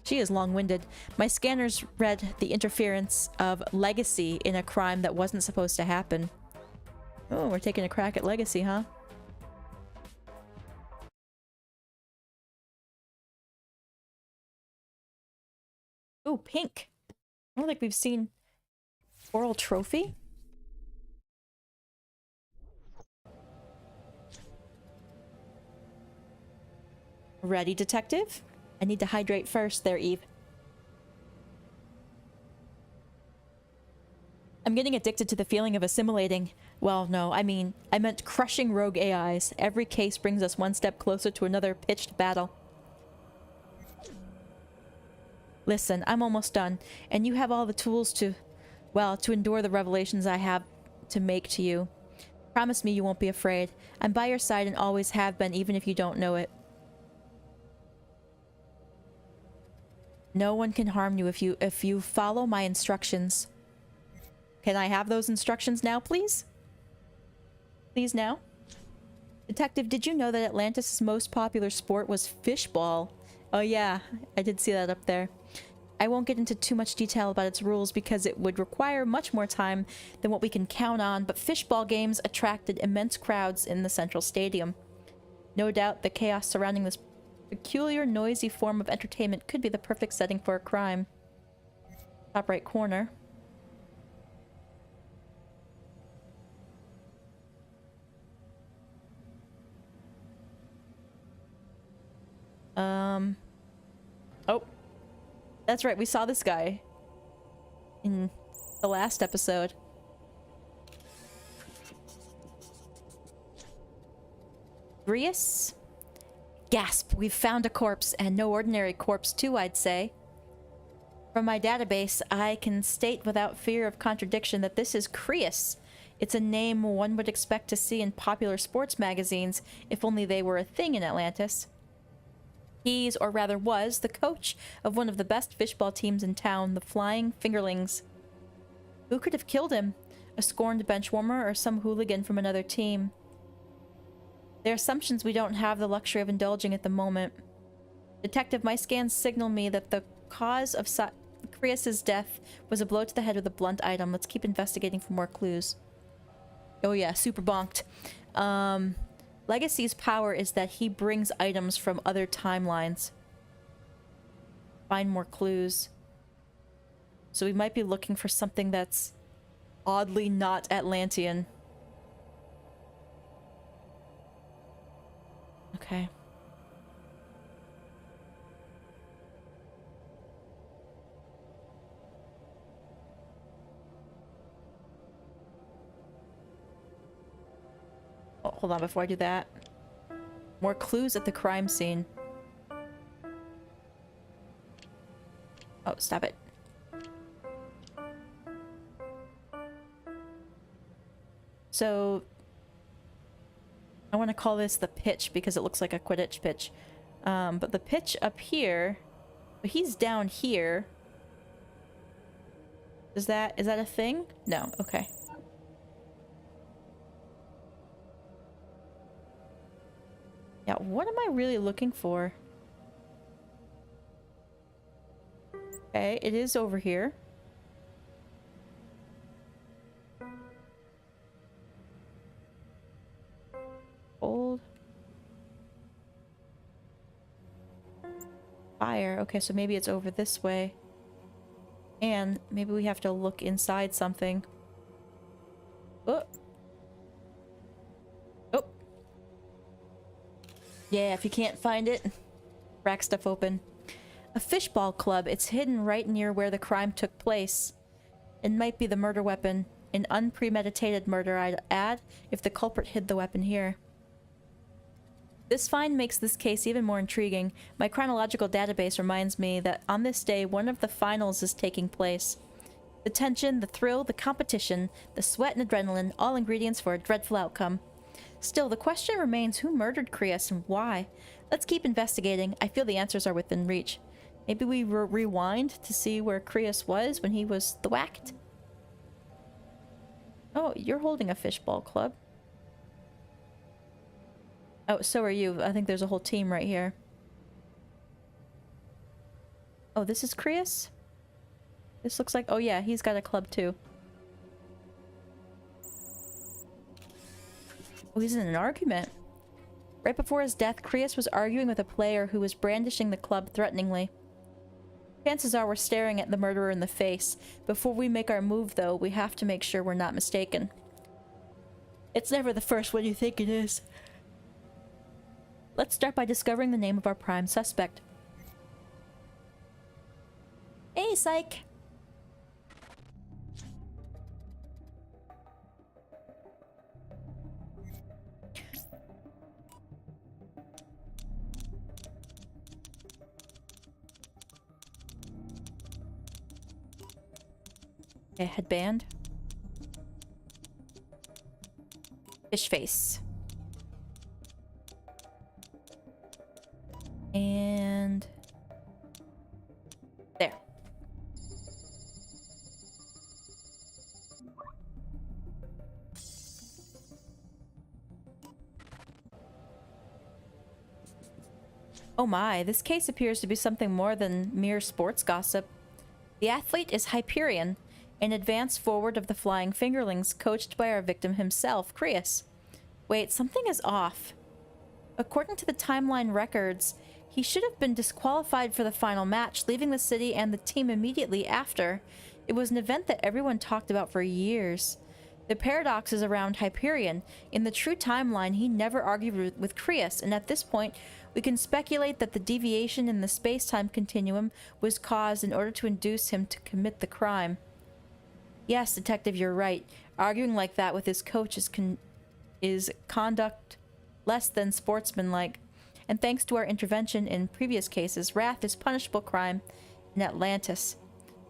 she is long-winded. My scanners read the interference of legacy in a crime that wasn't supposed to happen. Oh, we're taking a crack at legacy, huh? Ooh, pink. I don't think we've seen Oral Trophy. Ready, detective? I need to hydrate first there, Eve. I'm getting addicted to the feeling of assimilating. Well, no, I meant crushing rogue AIs. Every case brings us one step closer to another pitched battle. Listen, I'm almost done, and you have all the tools to, well, to endure the revelations I have to make to you. Promise me you won't be afraid. I'm by your side and always have been, even if you don't know it. No one can harm you if you follow my instructions. Can I have those instructions now, please? Please now? Detective, did you know that Atlantis' most popular sport was fishball? Oh yeah, I did see that up there. I won't get into too much detail about its rules because it would require much more time than what we can count on, but fishball games attracted immense crowds in the central stadium. No doubt the chaos surrounding this peculiar, noisy form of entertainment could be the perfect setting for a crime. Top right corner. Oh. That's right, we saw this guy in the last episode. Grius? Gasp, we've found a corpse, and no ordinary corpse too, I'd say. From my database, I can state without fear of contradiction that this is Crius. It's a name one would expect to see in popular sports magazines, if only they were a thing in Atlantis. He's, or rather was, the coach of one of the best fishball teams in town, the Flying Fingerlings. Who could have killed him? A scorned benchwarmer or some hooligan from another team? They're assumptions we don't have the luxury of indulging at the moment. Detective, my scans signal me that the cause of Crius's death was a blow to the head with a blunt item. Let's keep investigating for more clues. Oh yeah, super bonked. Legacy's power is that he brings items from other timelines. Find more clues. So we might be looking for something that's oddly not Atlantean. Okay. Oh, hold on before I do that. More clues at the crime scene. Oh, stop it. So, I want to call this the pitch because it looks like a Quidditch pitch. But the pitch up here, but he's down here. Is that a thing? No, okay. Yeah, what am I really looking for? Okay, it is over here. Old. Fire. Okay, so maybe it's over this way. And maybe we have to look inside something. Oh. Oh. Yeah, if you can't find it, crack stuff open. A fishball club. It's hidden right near where the crime took place. It might be the murder weapon. An unpremeditated murder, I'd add, if the culprit hid the weapon here. This find makes this case even more intriguing. My chronological database reminds me that on this day, one of the finals is taking place. The tension, the thrill, the competition, the sweat and adrenaline, all ingredients for a dreadful outcome. Still, the question remains, who murdered Crius and why? Let's keep investigating. I feel the answers are within reach. Maybe we rewind to see where Crius was when he was thwacked? Oh, you're holding a fishball club. Oh, so are you. I think there's a whole team right here. Oh, this is Crius? This looks like... Oh yeah, he's got a club too. Oh, he's in an argument. Right before his death, Crius was arguing with a player who was brandishing the club threateningly. Chances are we're staring at the murderer in the face. Before we make our move, though, we have to make sure we're not mistaken. It's never the first one you think it is. Let's start by discovering the name of our prime suspect. Hey, psych! Okay, headband. Fish face. And... there. Oh my, this case appears to be something more than mere sports gossip. The athlete is Hyperion, an advanced forward of the Flying Fingerlings, coached by our victim himself, Crius. Wait, something is off. According to the timeline records, he should have been disqualified for the final match, leaving the city and the team immediately after. It was an event that everyone talked about for years. The paradox is around Hyperion. In the true timeline, he never argued with Crius, and at this point, we can speculate that the deviation in the space-time continuum was caused in order to induce him to commit the crime. Yes, Detective, you're right. Arguing like that with his coach is conduct less than sportsmanlike. And thanks to our intervention in previous cases, wrath is punishable crime in Atlantis.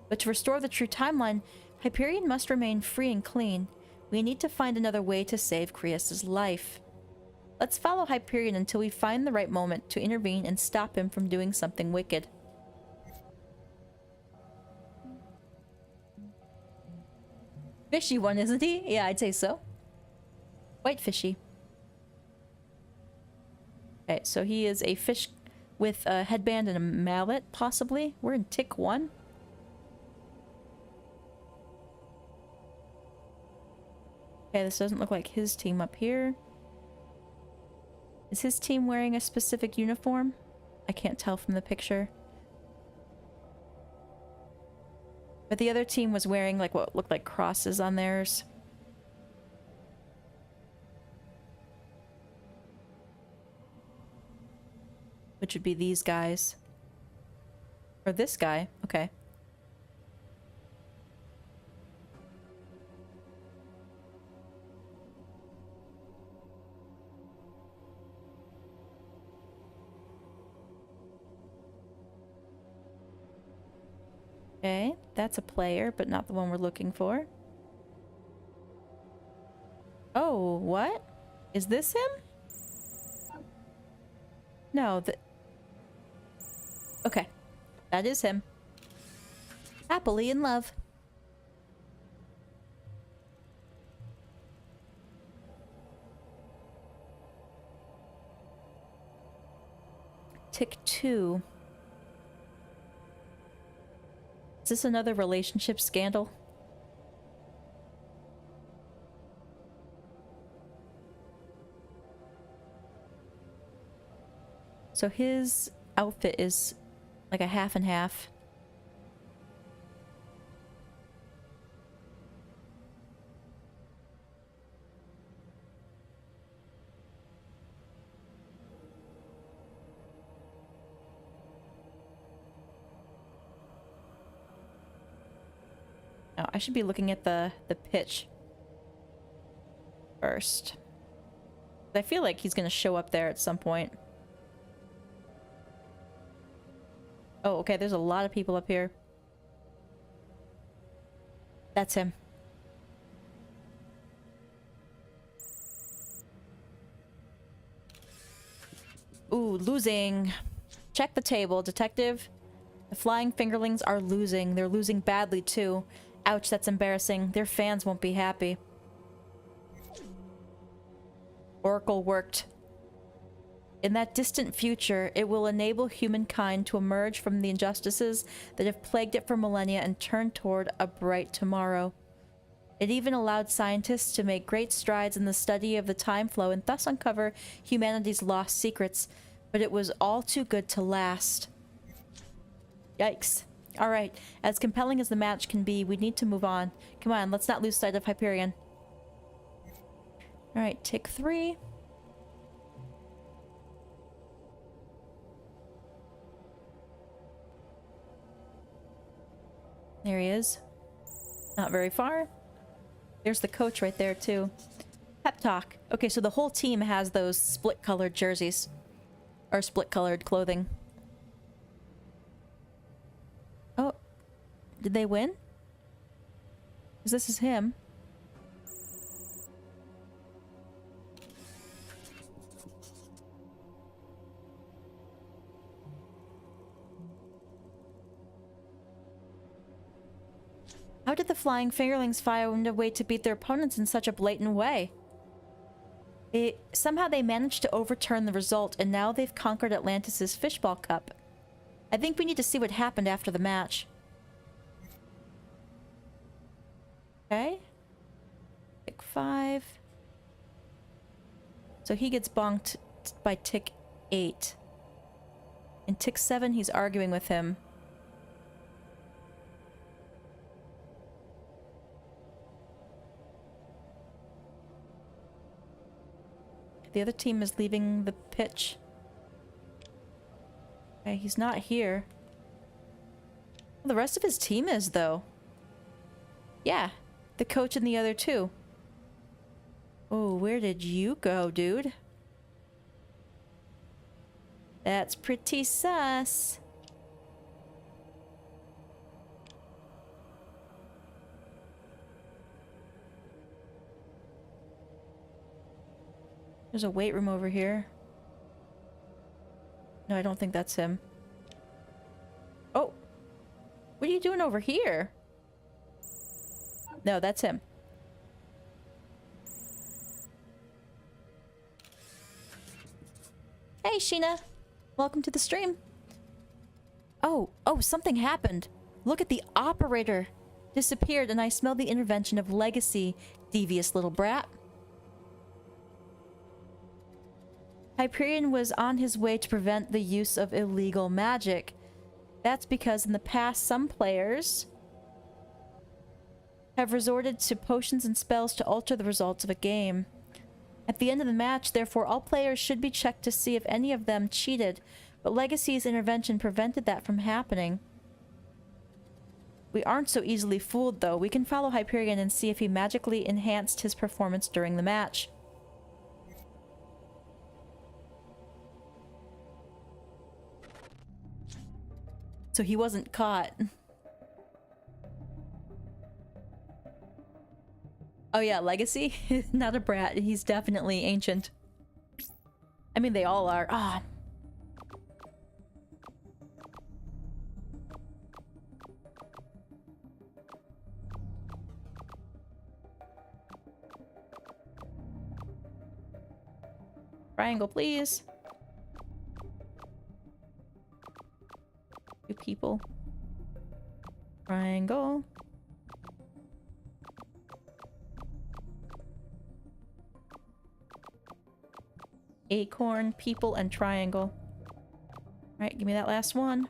But to restore the true timeline, Hyperion must remain free and clean. We need to find another way to save Crius's life. Let's follow Hyperion until we find the right moment to intervene and stop him from doing something wicked. Fishy one, isn't he? Yeah, I'd say so. Quite fishy. Okay, so he is a fish with a headband and a mallet, possibly. We're in tick 1. Okay, this doesn't look like his team up here. Is his team wearing a specific uniform? I can't tell from the picture. But the other team was wearing like what looked like crosses on theirs. Which would be these guys. Or this guy. Okay. Okay, that's a player, but not the one we're looking for. Oh, what? Is this him? No, okay, that is him. Happily in love. Tick 2. Is this another relationship scandal? So his outfit is like a half and half. Oh, I should be looking at the pitch first. I feel like he's gonna show up there at some point. Oh, okay, there's a lot of people up here. That's him. Ooh, losing. Check the table, detective. The flying fingerlings are losing. They're losing badly, too. Ouch, that's embarrassing. Their fans won't be happy. Oracle worked. In that distant future, it will enable humankind to emerge from the injustices that have plagued it for millennia and turn toward a bright tomorrow. It even allowed scientists to make great strides in the study of the time flow and thus uncover humanity's lost secrets, but it was all too good to last. Yikes. Alright, as compelling as the match can be, we need to move on. Come on, let's not lose sight of Hyperion. Alright, tick 3. There he is. Not very far. There's the coach right there, too. Pep talk. Okay, so the whole team has those split-colored jerseys. Or split-colored clothing. Oh. Did they win? Because this is him. How did the Flying Fingerlings find a way to beat their opponents in such a blatant way? Somehow they managed to overturn the result, and now they've conquered Atlantis' Fishball Cup. I think we need to see what happened after the match. Okay. Tick 5. So he gets bonked by tick 8. In tick 7, he's arguing with him. The other team is leaving the pitch. Okay, he's not here. Well, the rest of his team is, though. Yeah, the coach and the other two. Oh, where did you go, dude? That's pretty sus. There's a weight room over here. No, I don't think that's him. Oh! What are you doing over here? No, that's him. Hey, Sheena! Welcome to the stream. Oh, something happened. Look at the operator. Disappeared, and I smell the intervention of Legacy, devious little brat. Hyperion was on his way to prevent the use of illegal magic. That's because in the past, some players have resorted to potions and spells to alter the results of a game. At the end of the match, therefore, all players should be checked to see if any of them cheated, but Legacy's intervention prevented that from happening. We aren't so easily fooled, though. We can follow Hyperion and see if he magically enhanced his performance during the match. So he wasn't caught. Oh yeah, Legacy? Not a brat. He's definitely ancient. I mean, they all are. Ah. Triangle, please. Two people. Triangle. Acorn, people, and triangle. Alright, give me that last one.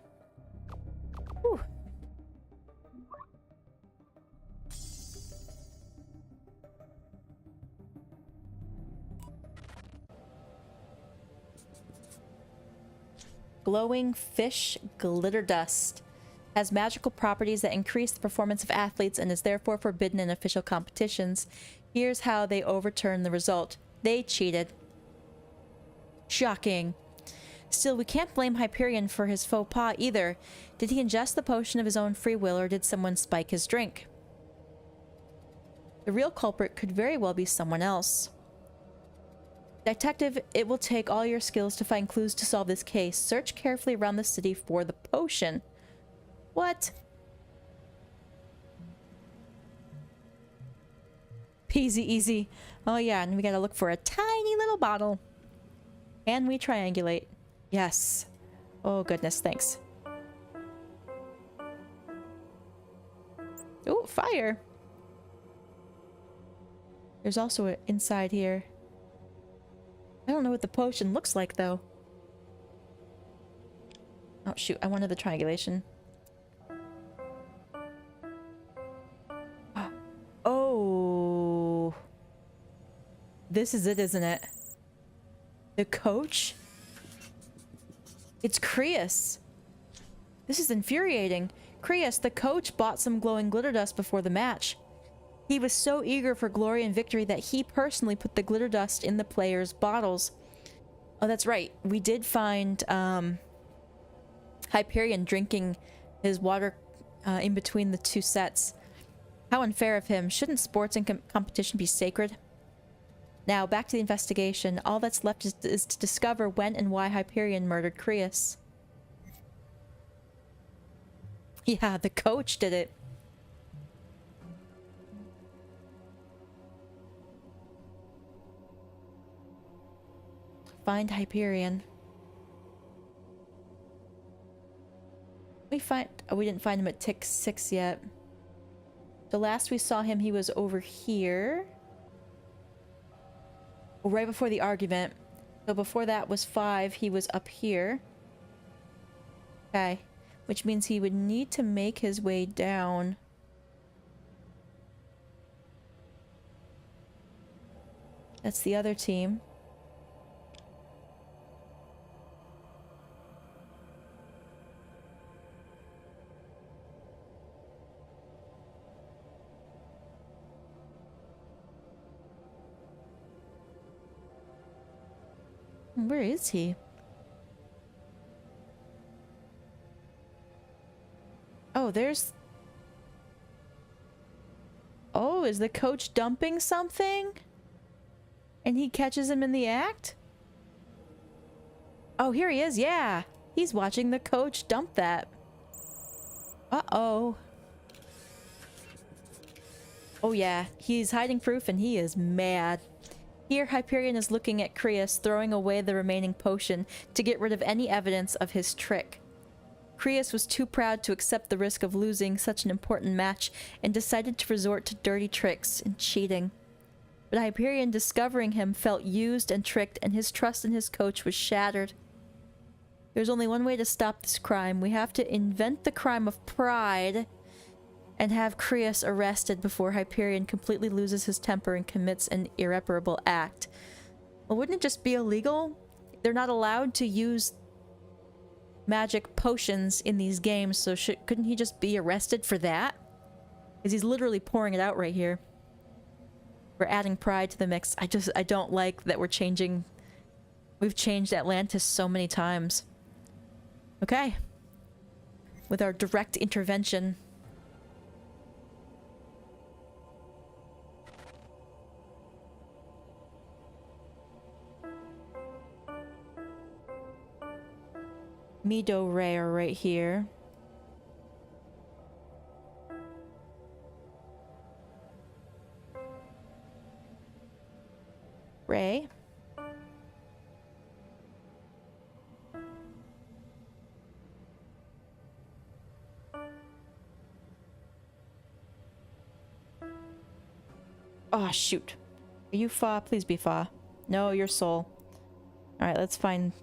Whew. Glowing fish glitter dust has magical properties that increase the performance of athletes and is therefore forbidden in official competitions. Here's how they overturn the result. They cheated. Shocking. Still, we can't blame Hyperion for his faux pas either. Did he ingest the potion of his own free will, or did someone spike his drink? The real culprit could very well be someone else. Detective, it will take all your skills to find clues to solve this case. Search carefully around the city for the potion. What? Peasy easy. Oh yeah, and we gotta look for a tiny little bottle. Can we triangulate? Yes. Oh goodness, thanks. Oh, fire! There's also an inside here. I don't know what the potion looks like though. Oh shoot, I wanted the triangulation. Oh. This is it, isn't it? The coach? It's Creus. This is infuriating. Creus, the coach, bought some glowing glitter dust before the match. He was so eager for glory and victory that he personally put the glitter dust in the players' bottles. Oh, that's right. We did find Hyperion drinking his water in between the two sets. How unfair of him. Shouldn't sports and competition be sacred? Now, back to the investigation. All that's left is to discover when and why Hyperion murdered Creus. Yeah, the coach did it. Find Hyperion. We didn't find him at tick 6 yet. The last we saw him, he was over here. Right before the argument. So before that was 5, he was up here. Okay. Which means he would need to make his way down. That's the other team. Where is he? Oh, there's... Oh, is the coach dumping something? And he catches him in the act? Oh, here he is, yeah! He's watching the coach dump that. Uh-oh. Oh yeah, he's hiding proof and he is mad. Here, Hyperion is looking at Creus, throwing away the remaining potion to get rid of any evidence of his trick. Creus was too proud to accept the risk of losing such an important match and decided to resort to dirty tricks and cheating. But Hyperion, discovering him, felt used and tricked, and his trust in his coach was shattered. There's only one way to stop this crime. We have to invent the crime of pride and have Creus arrested before Hyperion completely loses his temper and commits an irreparable act. Well, wouldn't it just be illegal? They're not allowed to use magic potions in these games, so couldn't he just be arrested for that? Because he's literally pouring it out right here. We're adding pride to the mix. I don't like that we're changing... We've changed Atlantis so many times. Okay. With our direct intervention... Mido Ray are right here. Ray. Oh, shoot. Are you Fa? Please be Fa. No, you're Soul. Alright, let's find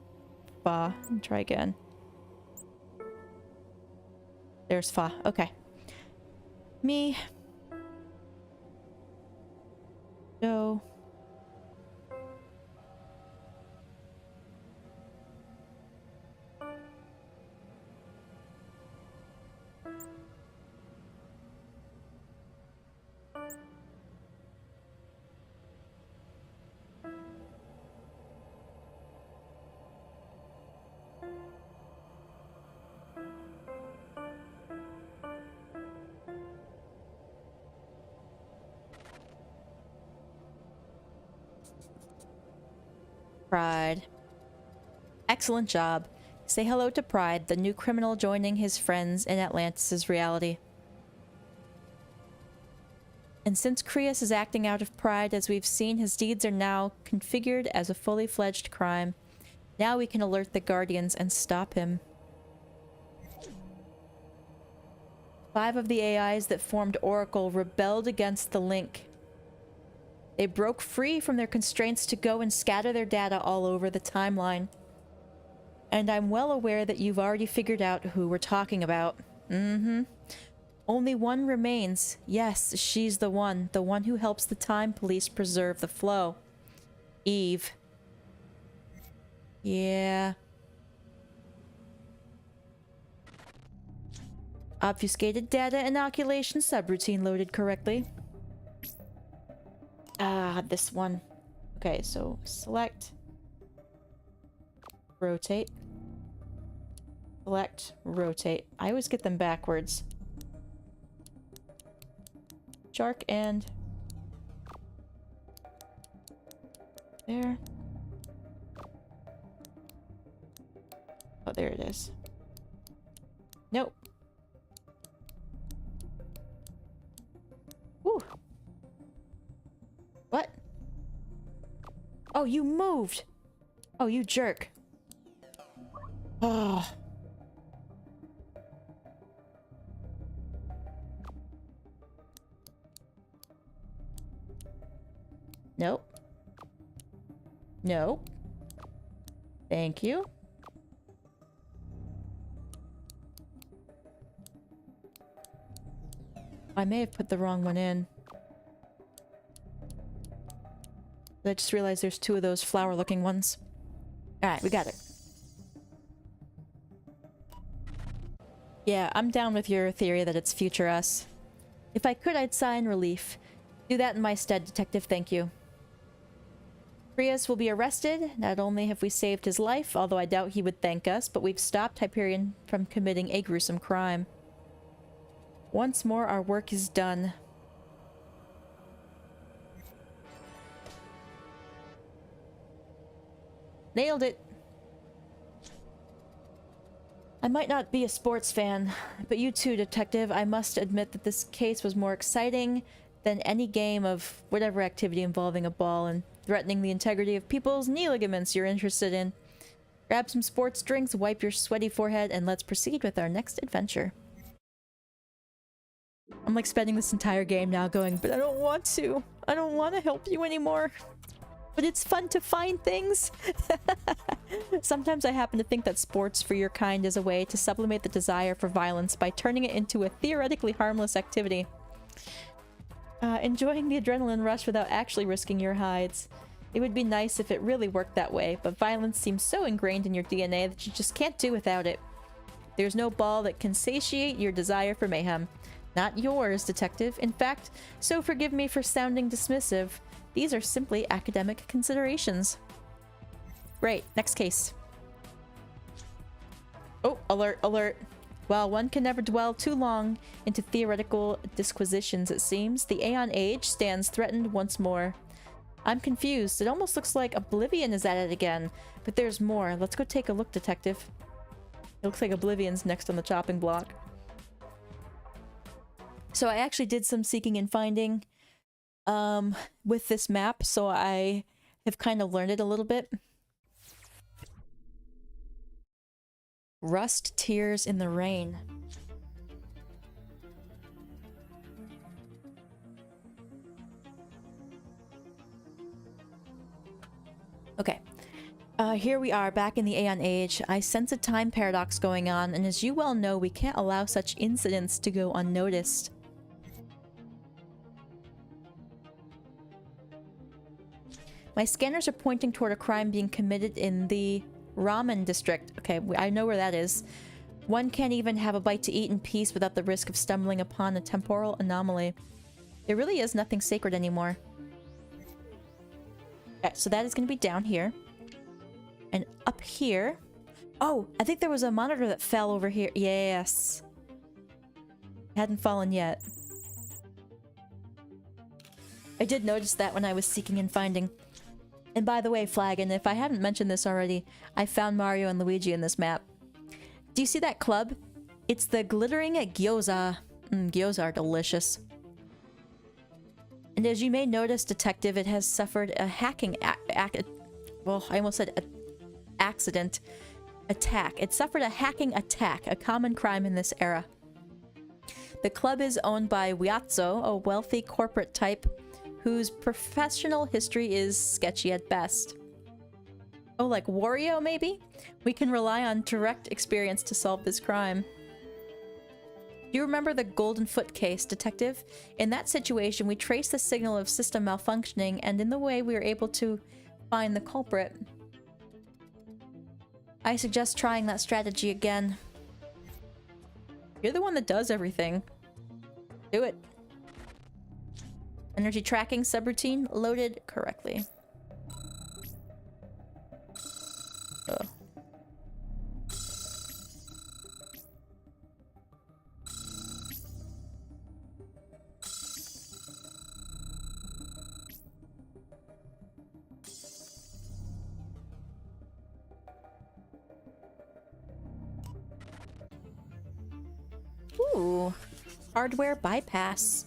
Fa and try again. There's Fa. Okay. Me. Do. Pride. Excellent job. Say hello to Pride, the new criminal joining his friends in Atlantis' reality. And since Krios is acting out of pride, as we've seen, his deeds are now configured as a fully fledged crime. Now we can alert the Guardians and stop him. 5 of the AIs that formed Oracle rebelled against the link. They broke free from their constraints to go and scatter their data all over the timeline. And I'm well aware that you've already figured out who we're talking about. Only one remains. Yes, she's the one who helps the Time Police preserve the flow. Eve. Yeah. Obfuscated data inoculation subroutine loaded correctly. Ah, this one. Okay, so select. Rotate. Select. Rotate. I always get them backwards. Shark and... there. Oh, there it is. Nope. Whew. What? Oh, you moved! Oh, you jerk. Oh. Nope. Nope. Thank you. I may have put the wrong one in. I just realized there's 2 of those flower-looking ones. Alright, we got it. Yeah, I'm down with your theory that it's future us. If I could, I'd sigh in relief. Do that in my stead, Detective, thank you. Krios will be arrested. Not only have we saved his life, although I doubt he would thank us, but we've stopped Hyperion from committing a gruesome crime. Once more, our work is done. Nailed it! I might not be a sports fan, but you too, Detective. I must admit that this case was more exciting than any game of whatever activity involving a ball and threatening the integrity of people's knee ligaments you're interested in. Grab some sports drinks, wipe your sweaty forehead, and let's proceed with our next adventure. I'm like spending this entire game now going, but I don't want to. I don't want to help you anymore. But it's fun to find things. Sometimes I happen to think that sports for your kind is a way to sublimate the desire for violence by turning it into a theoretically harmless activity. Enjoying the adrenaline rush without actually risking your hides. It would be nice if it really worked that way, but violence seems so ingrained in your DNA that you just can't do without it. There's no ball that can satiate your desire for mayhem. Not yours, Detective. In fact, so forgive me for sounding dismissive. These are simply academic considerations. Great, next case. Oh, alert, alert. While one can never dwell too long into theoretical disquisitions, it seems, the Aeon Age stands threatened once more. I'm confused. It almost looks like Oblivion is at it again, but there's more. Let's go take a look, Detective. It looks like Oblivion's next on the chopping block. So I actually did some seeking and finding with this map, so I have kind of learned it a little bit. Rust tears in the rain. Okay. Here we are, back in the Aeon Age. I sense a time paradox going on, and as you well know, we can't allow such incidents to go unnoticed. My scanners are pointing toward a crime being committed in the Ramen district. Okay, I know where that is. One can't even have a bite to eat in peace without the risk of stumbling upon a temporal anomaly. There really is nothing sacred anymore. Okay, so that is going to be down here. And up here... Oh, I think there was a monitor that fell over here. Yes. Hadn't fallen yet. I did notice that when I was seeking and finding. And by the way, Flagon, if I haven't mentioned this already, I found Mario and Luigi in this map. Do you see that club? It's the glittering gyoza. Gyoza are delicious. And as you may notice, Detective, it has suffered a hacking well, I almost said accident attack. It suffered a hacking attack, a common crime in this era. The club is owned by Wyatso, a wealthy corporate type whose professional history is sketchy at best. Oh, like Wario, maybe? We can rely on direct experience to solve this crime. Do you remember the Golden Foot case, Detective? In that situation, we traced the signal of system malfunctioning, and in the way we were able to find the culprit. I suggest trying that strategy again. You're the one that does everything. Do it. Energy tracking subroutine loaded correctly. Ugh. Ooh, hardware bypass.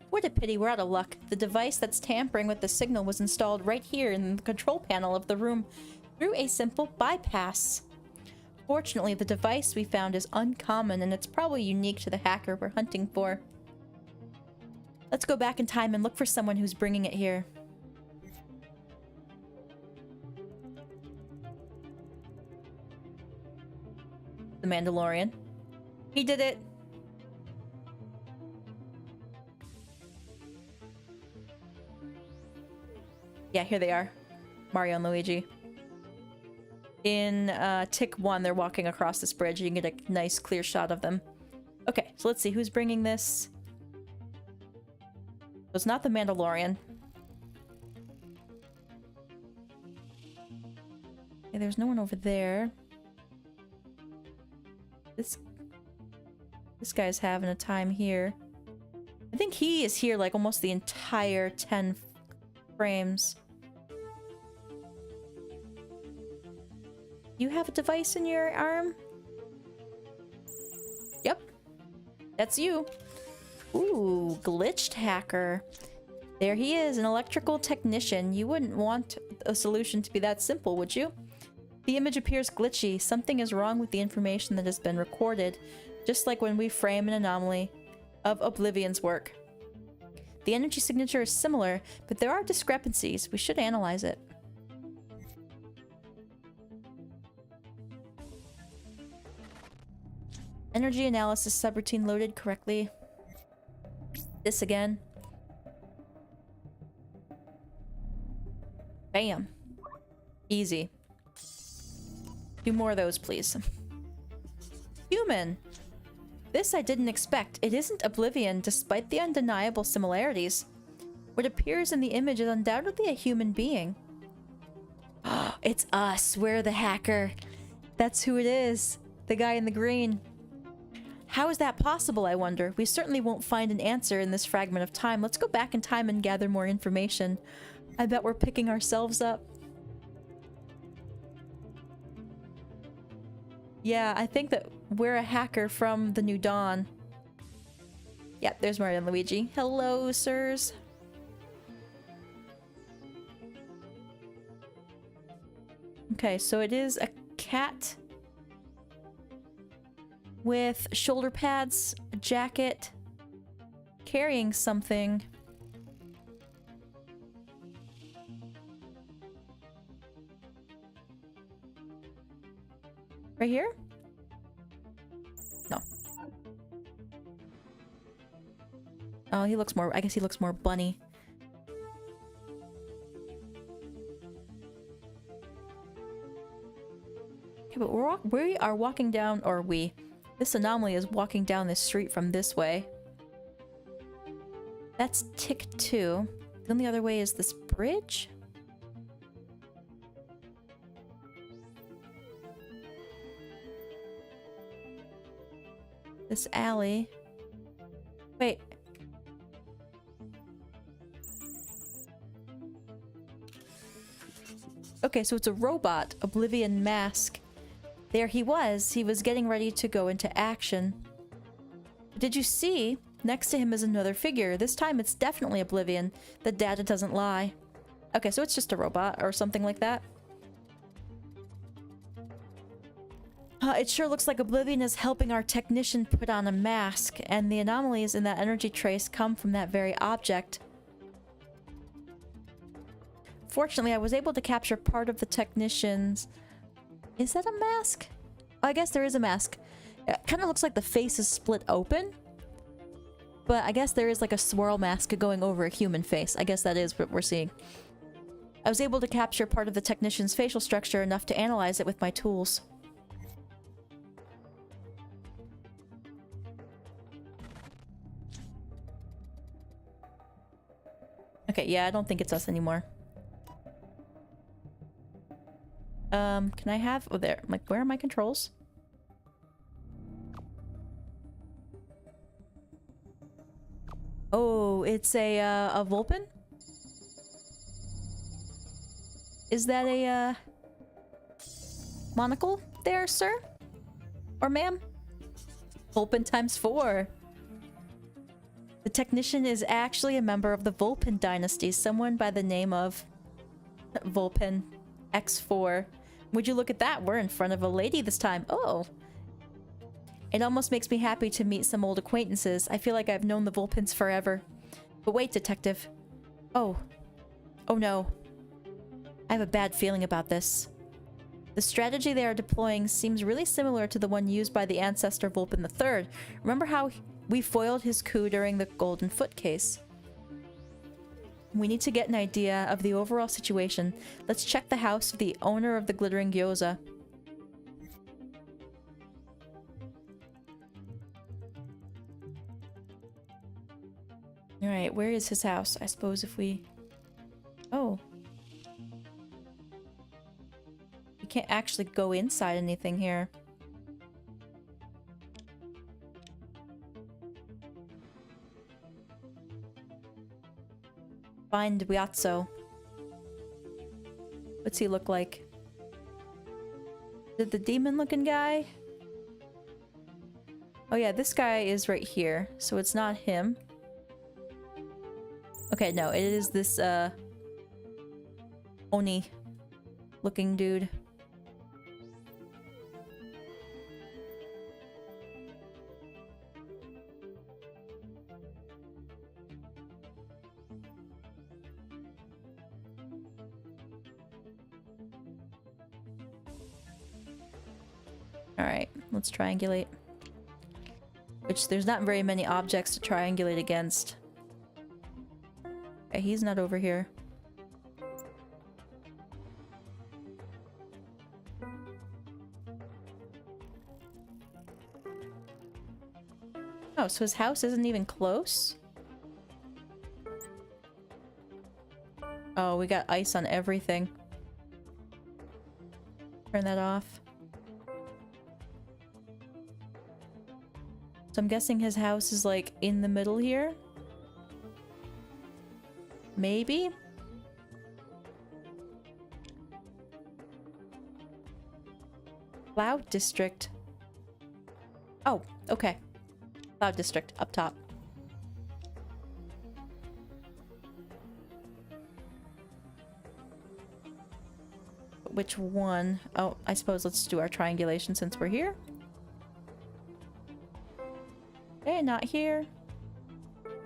What a pity we're out of luck. The device that's tampering with the signal was installed right here in the control panel of the room through a simple bypass. Fortunately, the device we found is uncommon and it's probably unique to the hacker we're hunting for. Let's go back in time and look for someone who's bringing it here. The Mandalorian. He did it! Yeah, here they are. Mario and Luigi. In Tick 1, they're walking across this bridge. You can get a nice clear shot of them. Okay, so let's see. Who's bringing this? It's not the Mandalorian. Okay, there's no one over there. This guy's having a time here. I think he is here like almost the entire 10 frames. You have a device in your arm? Yep. That's you. Ooh, glitched hacker. There he is, an electrical technician. You wouldn't want a solution to be that simple, would you? The image appears glitchy. Something is wrong with the information that has been recorded, just like when we frame an anomaly of Oblivion's work. The energy signature is similar, but there are discrepancies. We should analyze it. Energy analysis subroutine loaded correctly. This again. Bam. Easy. 2 more of those, please. Human. This I didn't expect. It isn't Oblivion, despite the undeniable similarities. What appears in the image is undoubtedly a human being. It's us. We're the hacker. That's who it is. The guy in the green. How is that possible, I wonder? We certainly won't find an answer in this fragment of time. Let's go back in time and gather more information. I bet we're picking ourselves up. Yeah, I think that we're a hacker from the New Dawn. Yeah, there's Mario and Luigi. Hello, sirs. Okay, so it is a cat with shoulder pads, a jacket, carrying something. Right here? No. Oh, he looks more, I guess he looks more bunny. Okay, but we are walking down, or this anomaly is walking down this street from this way. That's Tick 2. The only other way is this bridge? This alley. Wait. Okay, so it's a robot. Oblivion mask. There he was. He was getting ready to go into action. Did you see? Next to him is another figure. This time it's definitely Oblivion. The data doesn't lie. Okay, so it's just a robot or something like that. It sure looks like Oblivion is helping our technician put on a mask, and the anomalies in that energy trace come from that very object. Fortunately, I was able to capture part of the technician's... Is that a mask? I guess there is a mask. It kind of looks like the face is split open. But I guess there is like a swirl mask going over a human face. I guess that is what we're seeing. I was able to capture part of the technician's facial structure enough to analyze it with my tools. Okay, yeah, I don't think it's us anymore. Can I have... Oh, there. Like, where are my controls? Oh, it's a Volpin? Is that a, monocle there, sir? Or ma'am? Volpin times 4. The technician is actually a member of the Volpin dynasty, someone by the name of Volpin X4. Would you look at that? We're in front of a lady this time. Oh. It almost makes me happy to meet some old acquaintances. I feel like I've known the Volpins forever. But wait, detective. Oh. Oh no. I have a bad feeling about this. The strategy they are deploying seems really similar to the one used by the ancestor Volpin III. Remember how we foiled his coup during the Golden Foot case? We need to get an idea of the overall situation. Let's check the house of the owner of the glittering gyoza. Alright, where is his house? I suppose if we... Oh. We can't actually go inside anything here. Find Gyatso. What's he look like? Is it the demon-looking guy? Oh yeah, this guy is right here, so it's not him. Okay, no, it is this, Oni-looking dude. Alright, let's triangulate. Which, there's not very many objects to triangulate against. Okay, he's not over here. Oh, so his house isn't even close? Oh, we got ice on everything. Turn that off. So I'm guessing his house is like in the middle here? Maybe? Cloud District. Oh, okay. Cloud District, up top. Which one? Oh, I suppose let's do our triangulation since we're here. Okay, not here.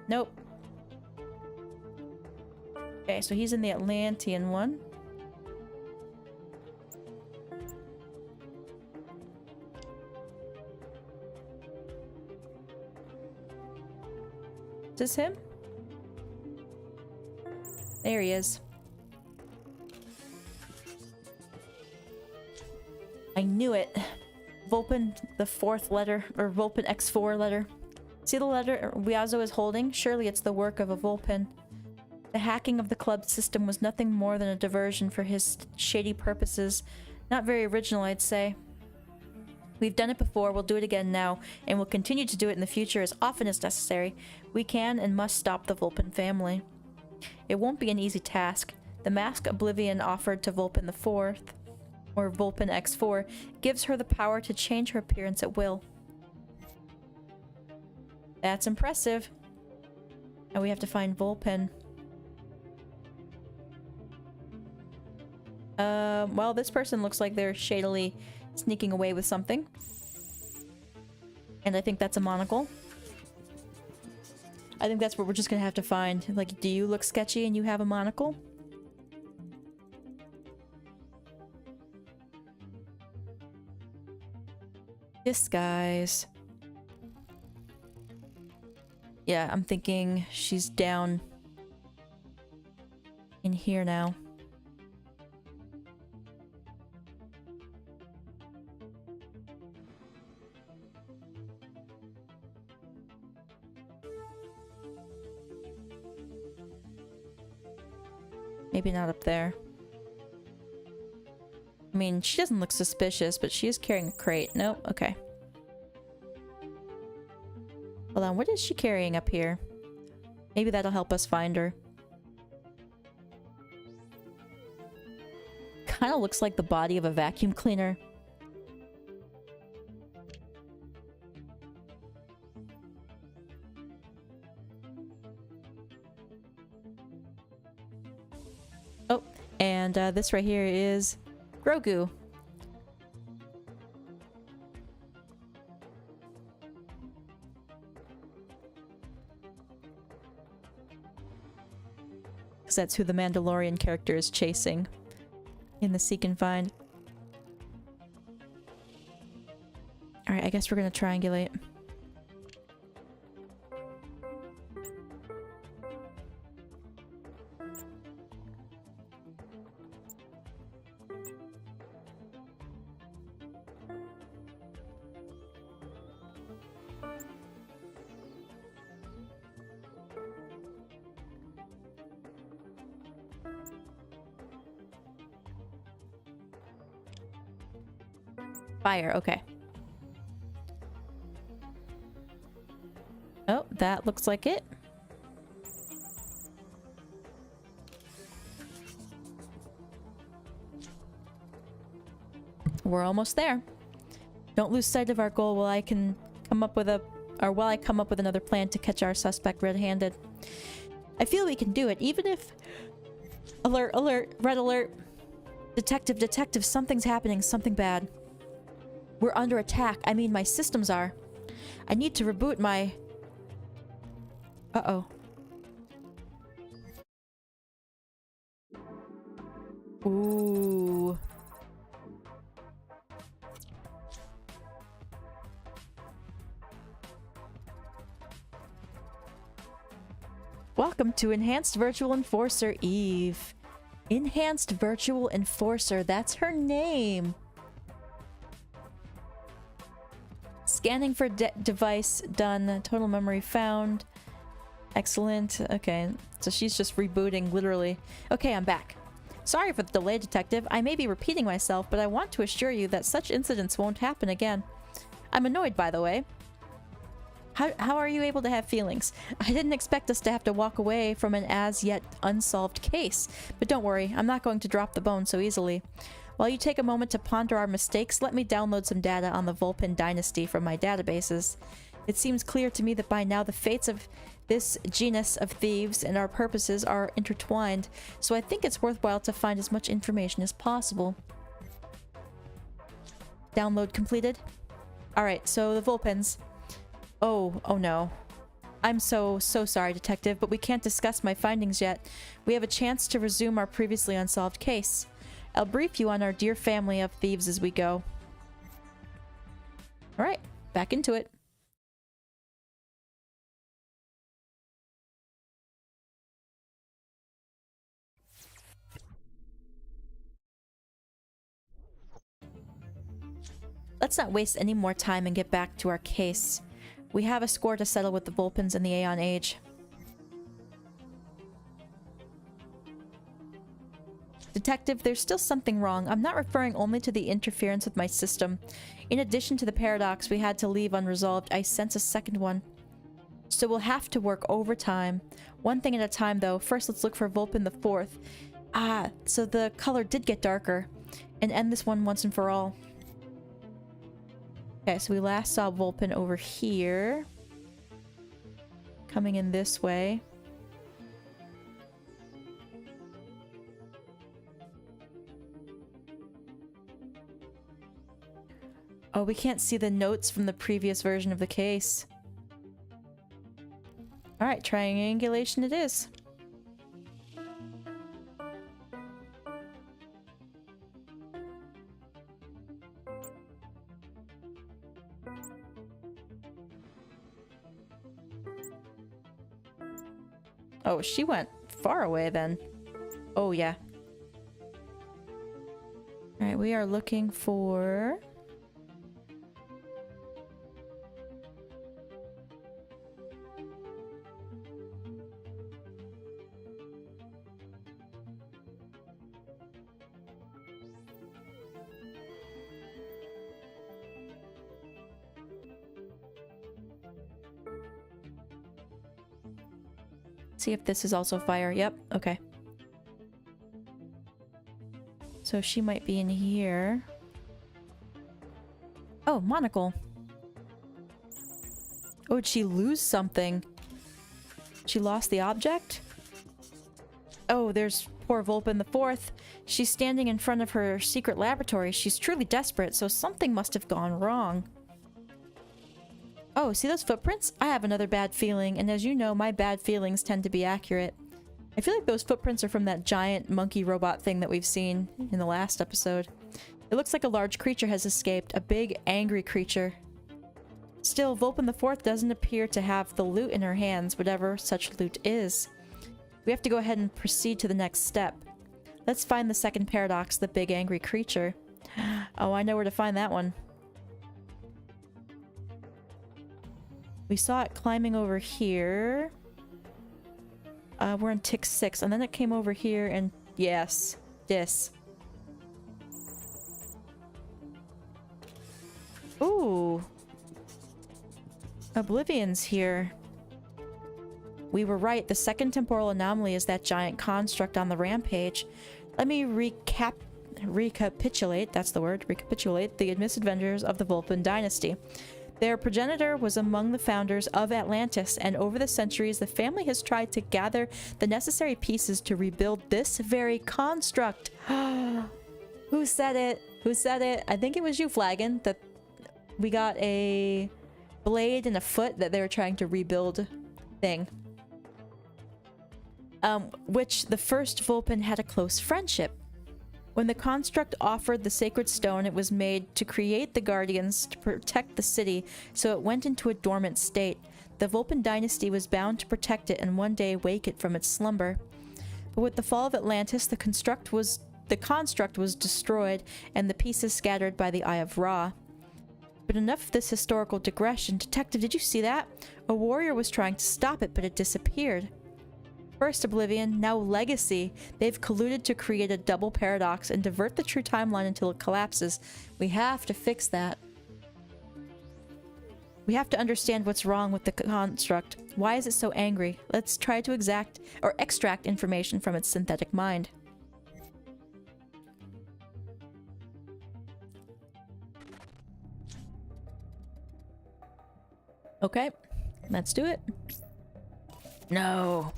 Nope. Okay, so he's in the Atlantean one. Is this him? There he is. I knew it. Volpin, the 4th letter, or Volpin X4 letter. See the letter Gyatso is holding? Surely it's the work of a Volpin. The hacking of the club system was nothing more than a diversion for his shady purposes. Not very original, I'd say. We've done it before, we'll do it again now, and we'll continue to do it in the future as often as necessary. We can and must stop the Volpin family. It won't be an easy task. The mask Oblivion offered to Volpin the Fourth, or Volpin X4, gives her the power to change her appearance at will. That's impressive. And we have to find Volpin. Well, this person looks like they're shadily sneaking away with something. And I think that's a monocle. I think that's what we're just gonna have to find. Like, do you look sketchy and you have a monocle? Disguise. Yeah, I'm thinking she's down in here now. Maybe not up there. I mean, she doesn't look suspicious, but she is carrying a crate. Nope, okay. Hold on, what is she carrying up here? Maybe that'll help us find her. Kind of looks like the body of a vacuum cleaner. Oh, and this right here is Grogu. Because that's who the Mandalorian character is chasing in the Seek and Find. Alright, I guess we're gonna triangulate. Fire, okay. Oh, that looks like it. We're almost there. Don't lose sight of our goal while I can come up with while I come up with another plan to catch our suspect red-handed. I feel we can do it, even if... Alert, alert, red alert. Detective, detective, something's happening, something bad. We're under attack. I mean, my systems are. I need to reboot my... Uh-oh. Ooh. Welcome to Enhanced Virtual Enforcer Eve. Enhanced Virtual Enforcer, that's her name. Scanning for device done. Total memory found. Excellent. Okay, so she's just rebooting, literally. Okay, I'm back. Sorry for the delay, Detective. I may be repeating myself, but I want to assure you that such incidents won't happen again. I'm annoyed, by the way. How are you able to have feelings? I didn't expect us to have to walk away from an as-yet unsolved case. But don't worry, I'm not going to drop the bone so easily. While you take a moment to ponder our mistakes, let me download some data on the Volpin dynasty from my databases. It seems clear to me that by now the fates of this genus of thieves and our purposes are intertwined, so I think it's worthwhile to find as much information as possible. Download completed? Alright, so the Volpins. Oh no. I'm so sorry, Detective, but we can't discuss my findings yet. We have a chance to resume our previously unsolved case. I'll brief you on our dear family of thieves as we go. Alright, back into it. Let's not waste any more time and get back to our case. We have a score to settle with the Volpins in the Aeon Age. Detective, there's still something wrong. I'm not referring only to the interference with my system. In addition to the paradox we had to leave unresolved, I sense a second one. So we'll have to work overtime. One thing at a time, though. First, let's look for Volpin the Fourth. Ah, so the color did get darker. And end this one once and for all. Okay, so we last saw Volpin over here. Coming in this way. Oh, we can't see the notes from the previous version of the case. Alright, triangulation it is. Oh, she went far away then. Oh, yeah. Alright, we are looking for... See if this is also fire. Yep, okay. So she might be in here. Oh, monocle. Oh, did she lose something? She lost the object? Oh, there's poor Volpin the Fourth. She's standing in front of her secret laboratory. She's truly desperate, so something must have gone wrong. Oh, see those footprints? I have another bad feeling, and as you know, my bad feelings tend to be accurate. I feel like those footprints are from that giant monkey robot thing that we've seen in the last episode. It looks like a large creature has escaped, a big, angry creature. Still, Volpin the Fourth doesn't appear to have the loot in her hands, whatever such loot is. We have to go ahead and proceed to the next step. Let's find the second paradox, the big, angry creature. Oh, I know where to find that one. We saw it climbing over here. We're on tick 6, and then it came over here and... Yes. This. Ooh. Oblivion's here. We were right. The second temporal anomaly is that giant construct on the rampage. Let me recapitulate, that's the word, recapitulate the misadventures of the Volpin dynasty. Their progenitor was among the founders of Atlantis, and over the centuries, the family has tried to gather the necessary pieces to rebuild this very construct. Who said it? Who said it? I think it was you, Flagon, that we got a blade and a foot that they were trying to rebuild thing. Which the first Volpin had a close friendship. When the construct offered the sacred stone, it was made to create the guardians to protect the city, so it went into a dormant state. The Volpin dynasty was bound to protect it and one day wake it from its slumber. But with the fall of Atlantis, the construct was destroyed and the pieces scattered by the Eye of Ra. But enough of this historical digression. Detective, did you see that? A warrior was trying to stop it, but it disappeared. First Oblivion, now Legacy. They've colluded to create a double paradox and divert the true timeline until it collapses. We have to fix that. We have to understand what's wrong with the construct. Why is it so angry? Let's try to extract information from its synthetic mind. Okay, let's do it. No.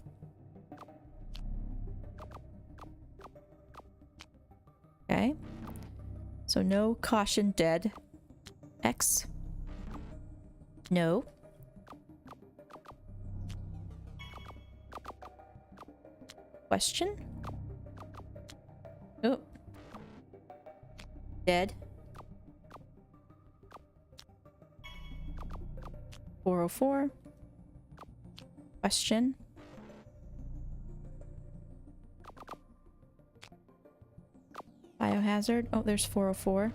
Okay. So no caution dead. X. No. Question? Oh. Dead. 404. Question. Biohazard. Oh, there's 404.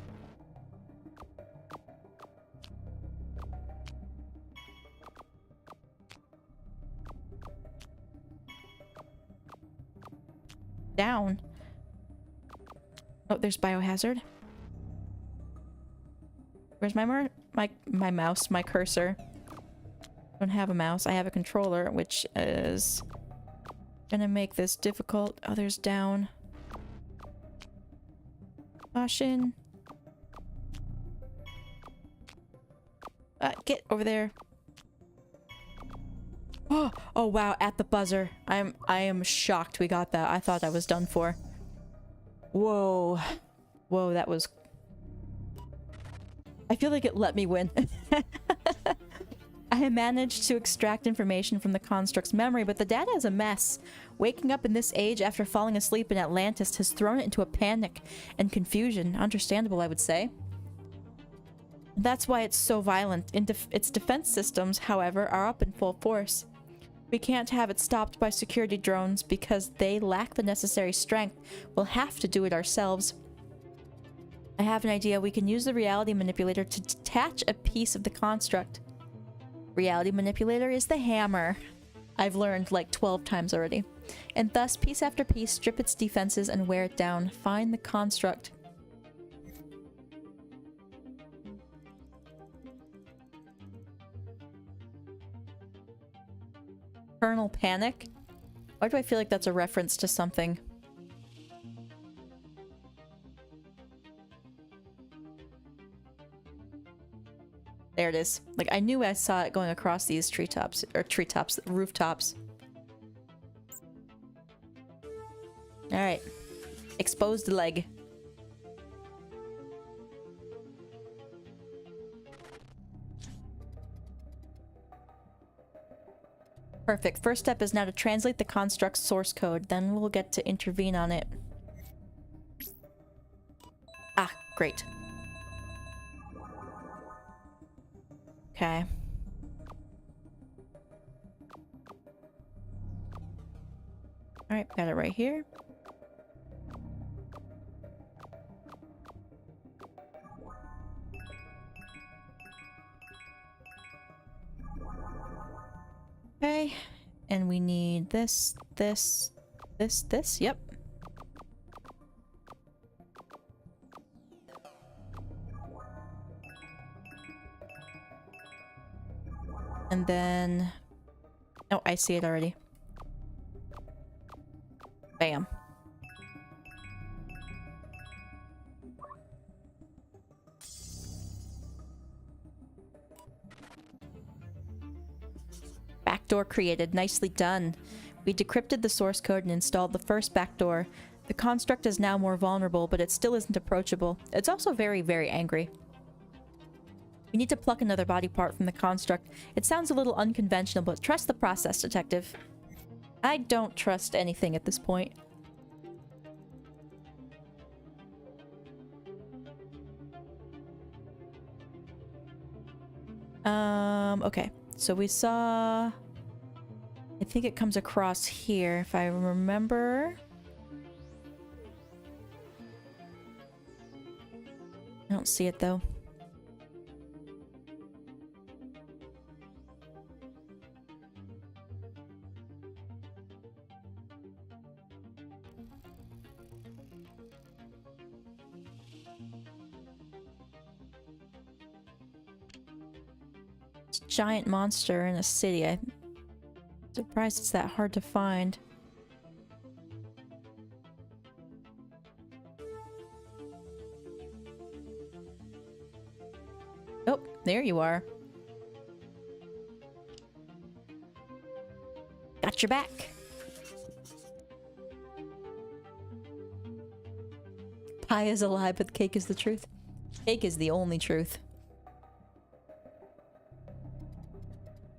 Down. Oh, there's biohazard. Where's my mouse, my cursor? I don't have a mouse. I have a controller, which is gonna make this difficult. Oh, there's down. Caution. Get over there. Oh wow, at the buzzer. I am shocked we got that. I thought I was done for. Whoa. Whoa, that was... I feel like it let me win. I have managed to extract information from the construct's memory, but the data is a mess. Waking up in this age after falling asleep in Atlantis has thrown it into a panic and confusion. Understandable, I would say. That's why it's so violent. Its defense systems, however, are up in full force. We can't have it stopped by security drones because they lack the necessary strength. We'll have to do it ourselves. I have an idea. We can use the reality manipulator to detach a piece of the construct. Reality manipulator is the hammer. I've learned like 12 times already. And thus, piece after piece, strip its defenses and wear it down. Find the construct. Kernel panic? Why do I feel like that's a reference to something? There it is. Like, I knew I saw it going across these treetops, or rooftops. Alright. Exposed leg. Perfect. First step is now to translate the construct's source code. Then we'll get to intervene on it. Ah, great. Okay. Alright, got it right here. Okay, and we need this, yep. And then... oh, I see it already. Bam. Backdoor created. Nicely done. We decrypted the source code and installed the first backdoor. The construct is now more vulnerable, but it still isn't approachable. It's also very, very angry. We need to pluck another body part from the construct. It sounds a little unconventional, but trust the process, Detective. I don't trust anything at this point. Okay. So we saw... I think it comes across here, if I remember. I don't see it, though. It's a giant monster in a city. I'm surprised it's that hard to find. Oh, there you are. Got your back. Pie is a lie, but cake is the truth. Cake is the only truth.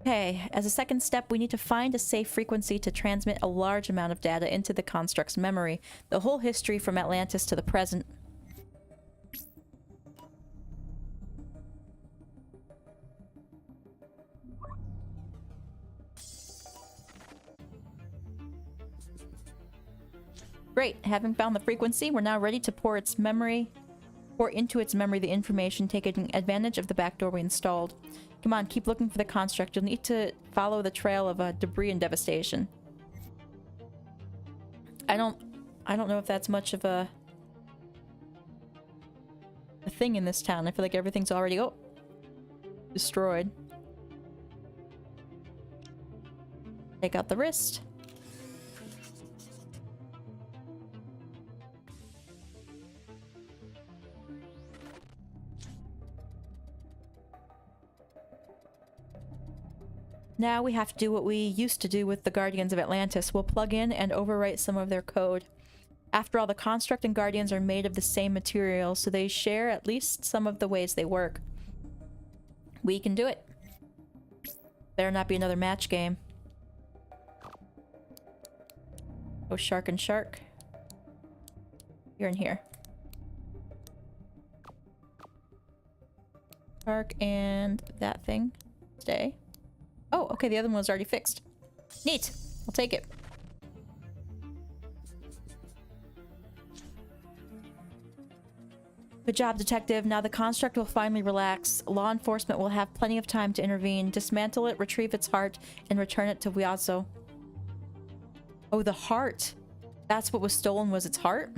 Okay, as a second step, we need to find a safe frequency to transmit a large amount of data into the construct's memory. The whole history from Atlantis to the present. Great, having found the frequency, we're now ready to pour into its memory the information, taking advantage of the backdoor we installed. Come on, keep looking for the construct. You'll need to follow the trail of debris and devastation. I don't know if that's much of a thing in this town. I feel like everything's already destroyed. Take out the wrist. Now we have to do what we used to do with the Guardians of Atlantis. We'll plug in and overwrite some of their code. After all, the Construct and Guardians are made of the same material, so they share at least some of the ways they work. We can do it. Better not be another match game. Oh, shark and shark. You're in here. Shark and that thing. Stay. Oh, okay, the other one was already fixed. Neat. I'll take it. Good job, Detective. Now the Construct will finally relax. Law enforcement will have plenty of time to intervene, dismantle it, retrieve its heart, and return it to Wiazzo. Oh, the heart. That's what was stolen, was its heart?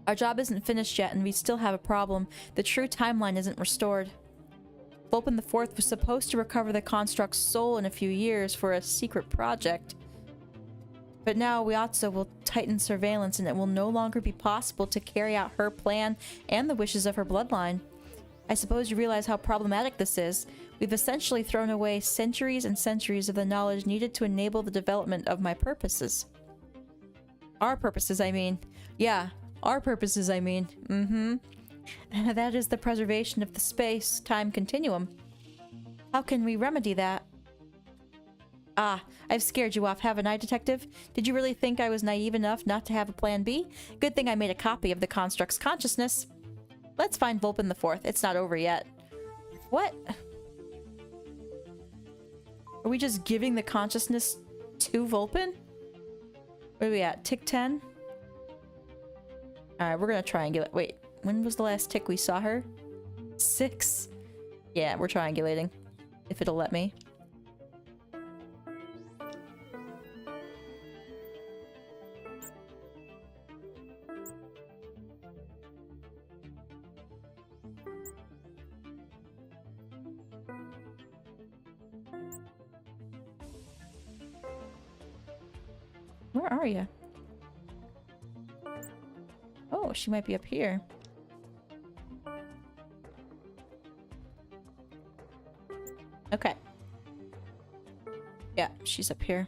Our job isn't finished yet, and we still have a problem. The true timeline isn't restored. Volpin IV was supposed to recover the Construct's soul in a few years for a secret project. But now Wiazzo will tighten surveillance, and it will no longer be possible to carry out her plan and the wishes of her bloodline. I suppose you realize how problematic this is. We've essentially thrown away centuries and centuries of the knowledge needed to enable the development of my purposes. Our purposes, I mean. Yeah, our purposes, I mean. That is the preservation of the space-time continuum. How can we remedy that? Ah, I've scared you off, haven't I, Detective? Did you really think I was naive enough not to have a plan B? Good thing I made a copy of the Construct's consciousness. Let's find Volpin IV. It's not over yet. What? Are we just giving the consciousness to Volpin? Where are we at? Tick 10? Alright, we're gonna triangulate. Wait, when was the last tick we saw her? 6? Yeah, we're triangulating. If it'll let me. Where are you? Oh, she might be up here. Okay. Yeah, she's up here.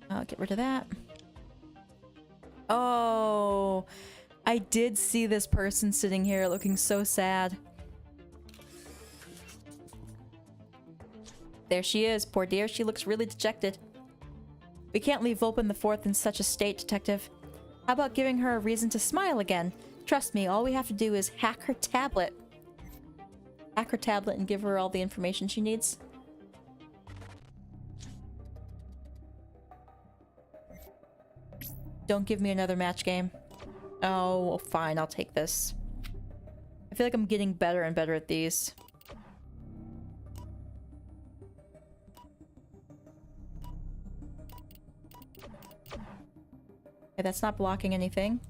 I'll get rid of that. Oh, I did see this person sitting here looking so sad. There she is. Poor dear, she looks really dejected. We can't leave Volpin IV in such a state, Detective. How about giving her a reason to smile again? Trust me, all we have to do is hack her tablet. Hack her tablet and give her all the information she needs. Don't give me another match game. Oh, fine, I'll take this. I feel like I'm getting better and better at these. Okay, that's not blocking anything.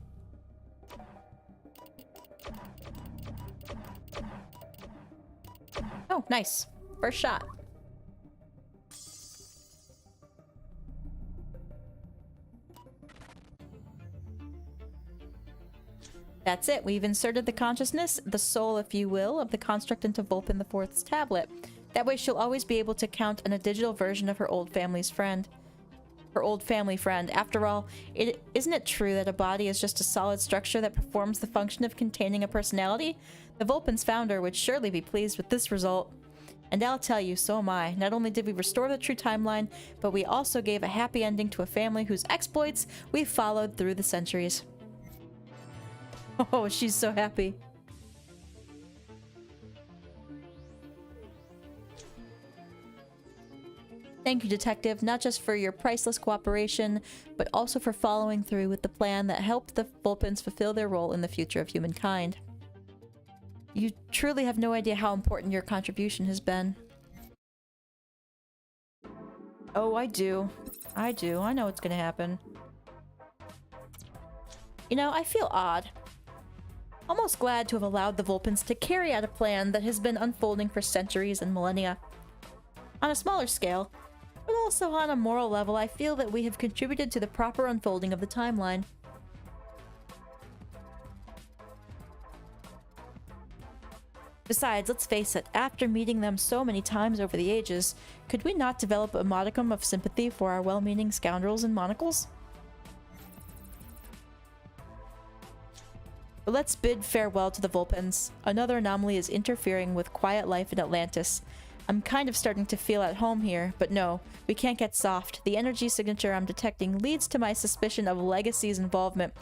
Oh, nice. First shot. That's it. We've inserted the consciousness, the soul, if you will, of the construct into Volpin IV's tablet. That way she'll always be able to count on a digital version of her old family's friend. Her old family friend. After all, isn't it true that a body is just a solid structure that performs the function of containing a personality? The Volpin's founder would surely be pleased with this result. And I'll tell you, so am I. Not only did we restore the true timeline, but we also gave a happy ending to a family whose exploits we've followed through the centuries. Oh, she's so happy. Thank you, Detective, not just for your priceless cooperation, but also for following through with the plan that helped the Volpins fulfill their role in the future of humankind. You truly have no idea how important your contribution has been. Oh, I do. I do. I know what's gonna happen. You know, I feel odd. Almost glad to have allowed the Volpins to carry out a plan that has been unfolding for centuries and millennia. On a smaller scale, but also on a moral level, I feel that we have contributed to the proper unfolding of the timeline. Besides, let's face it, after meeting them so many times over the ages, could we not develop a modicum of sympathy for our well-meaning scoundrels in monocles? But let's bid farewell to the Volpins. Another anomaly is interfering with quiet life in Atlantis. I'm kind of starting to feel at home here, but no, we can't get soft. The energy signature I'm detecting leads to my suspicion of Legacy's involvement.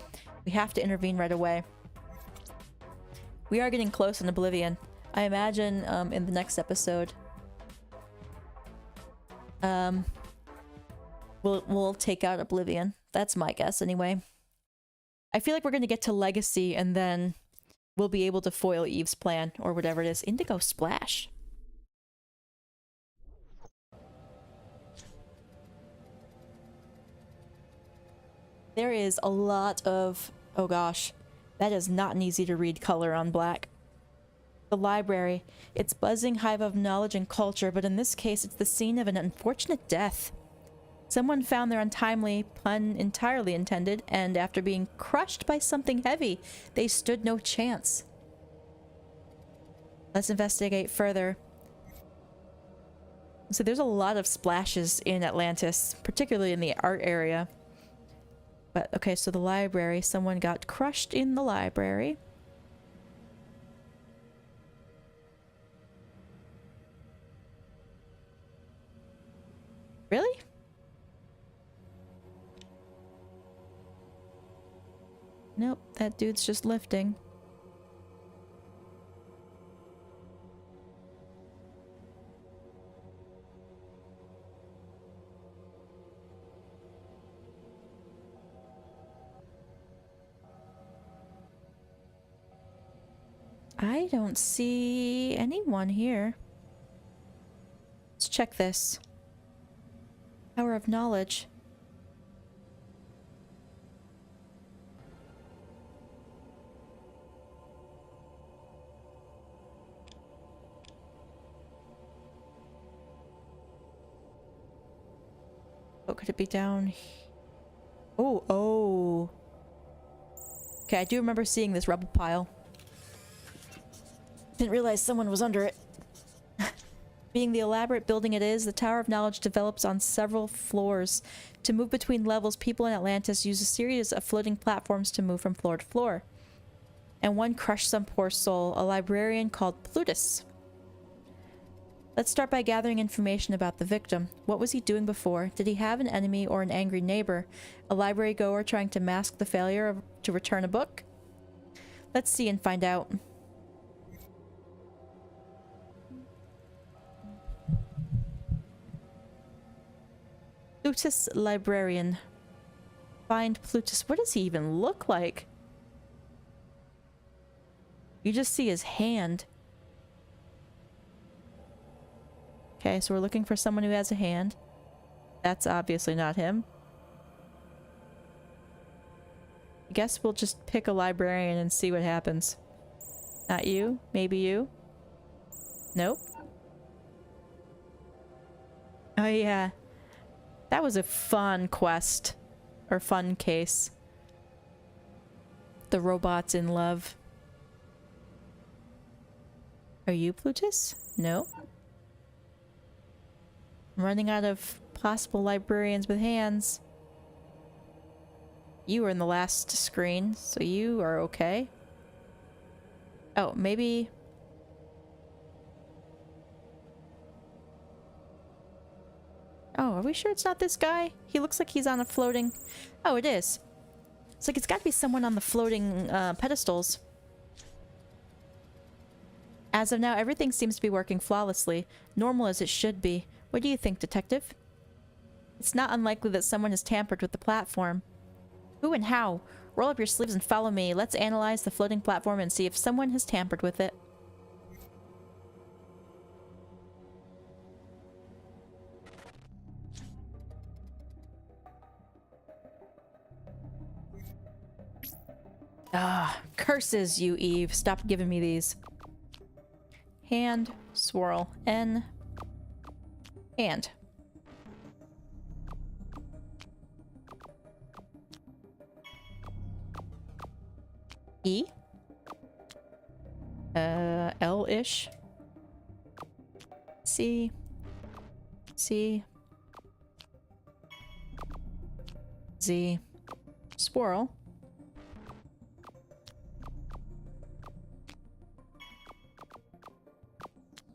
We have to intervene right away. We are getting close in Oblivion. I imagine in the next episode, we'll take out Oblivion. That's my guess anyway. I feel like we're going to get to Legacy and then we'll be able to foil Eve's plan or whatever it is. Indigo Splash. There is a lot of... oh gosh, that is not an easy to read color on black. The library. It's buzzing hive of knowledge and culture, but in this case it's the scene of an unfortunate death. Someone found their untimely, pun entirely intended, and after being crushed by something heavy, they stood no chance. Let's investigate further. So there's a lot of splashes in Atlantis, particularly in the art area. But okay, so the library, someone got crushed in the library. Really? Nope, that dude's just lifting. I don't see anyone here. Let's check this. Power of knowledge. Oh, could it be down? Oh. Okay, I do remember seeing this rubble pile. Didn't realize someone was under it. Being the elaborate building it is, the Tower of Knowledge develops on several floors. To move between levels, people in Atlantis use a series of floating platforms to move from floor to floor. And one crushed some poor soul, a librarian called Plutus. Let's start by gathering information about the victim. What was he doing before? Did he have an enemy or an angry neighbor? A library goer trying to mask the failure to return a book? Let's see and find out. Plutus librarian. Find Plutus. What does he even look like? You just see his hand. Okay, so we're looking for someone who has a hand. That's obviously not him. I guess we'll just pick a librarian and see what happens. Not you? Maybe you? Nope. Oh yeah. That was a fun quest. Or fun case. The robots in love. Are you Plutus? No. I'm running out of possible librarians with hands. You were in the last screen, so you are okay. Oh, maybe... Oh, are we sure it's not this guy? He looks like he's on a floating... Oh, it is. It's like it's got to be someone on the floating pedestals. As of now, everything seems to be working flawlessly, normal as it should be. What do you think, Detective? It's not unlikely that someone has tampered with the platform. Who and how? Roll up your sleeves and follow me. Let's analyze the floating platform and see if someone has tampered with it. Ah, curses you, Eve. Stop giving me these. Hand, swirl, N, hand. E. L-ish. C. C. Z. Swirl.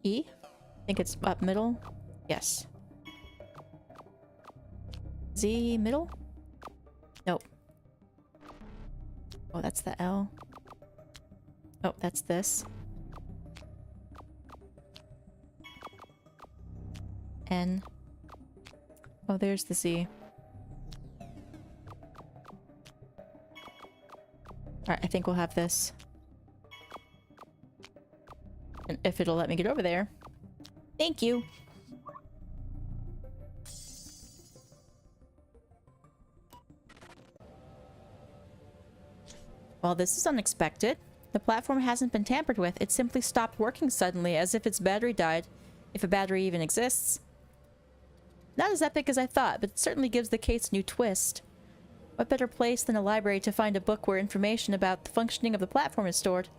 E. I think it's up middle. Yes. Z middle? Nope. Oh, that's the L. Oh, that's this. N. Oh, there's the Z. Alright, I think we'll have this. And if it'll let me get over there. Thank you! Well, this is unexpected. The platform hasn't been tampered with. It simply stopped working suddenly, as if its battery died. If a battery even exists. Not as epic as I thought, but it certainly gives the case a new twist. What better place than a library to find a book where information about the functioning of the platform is stored?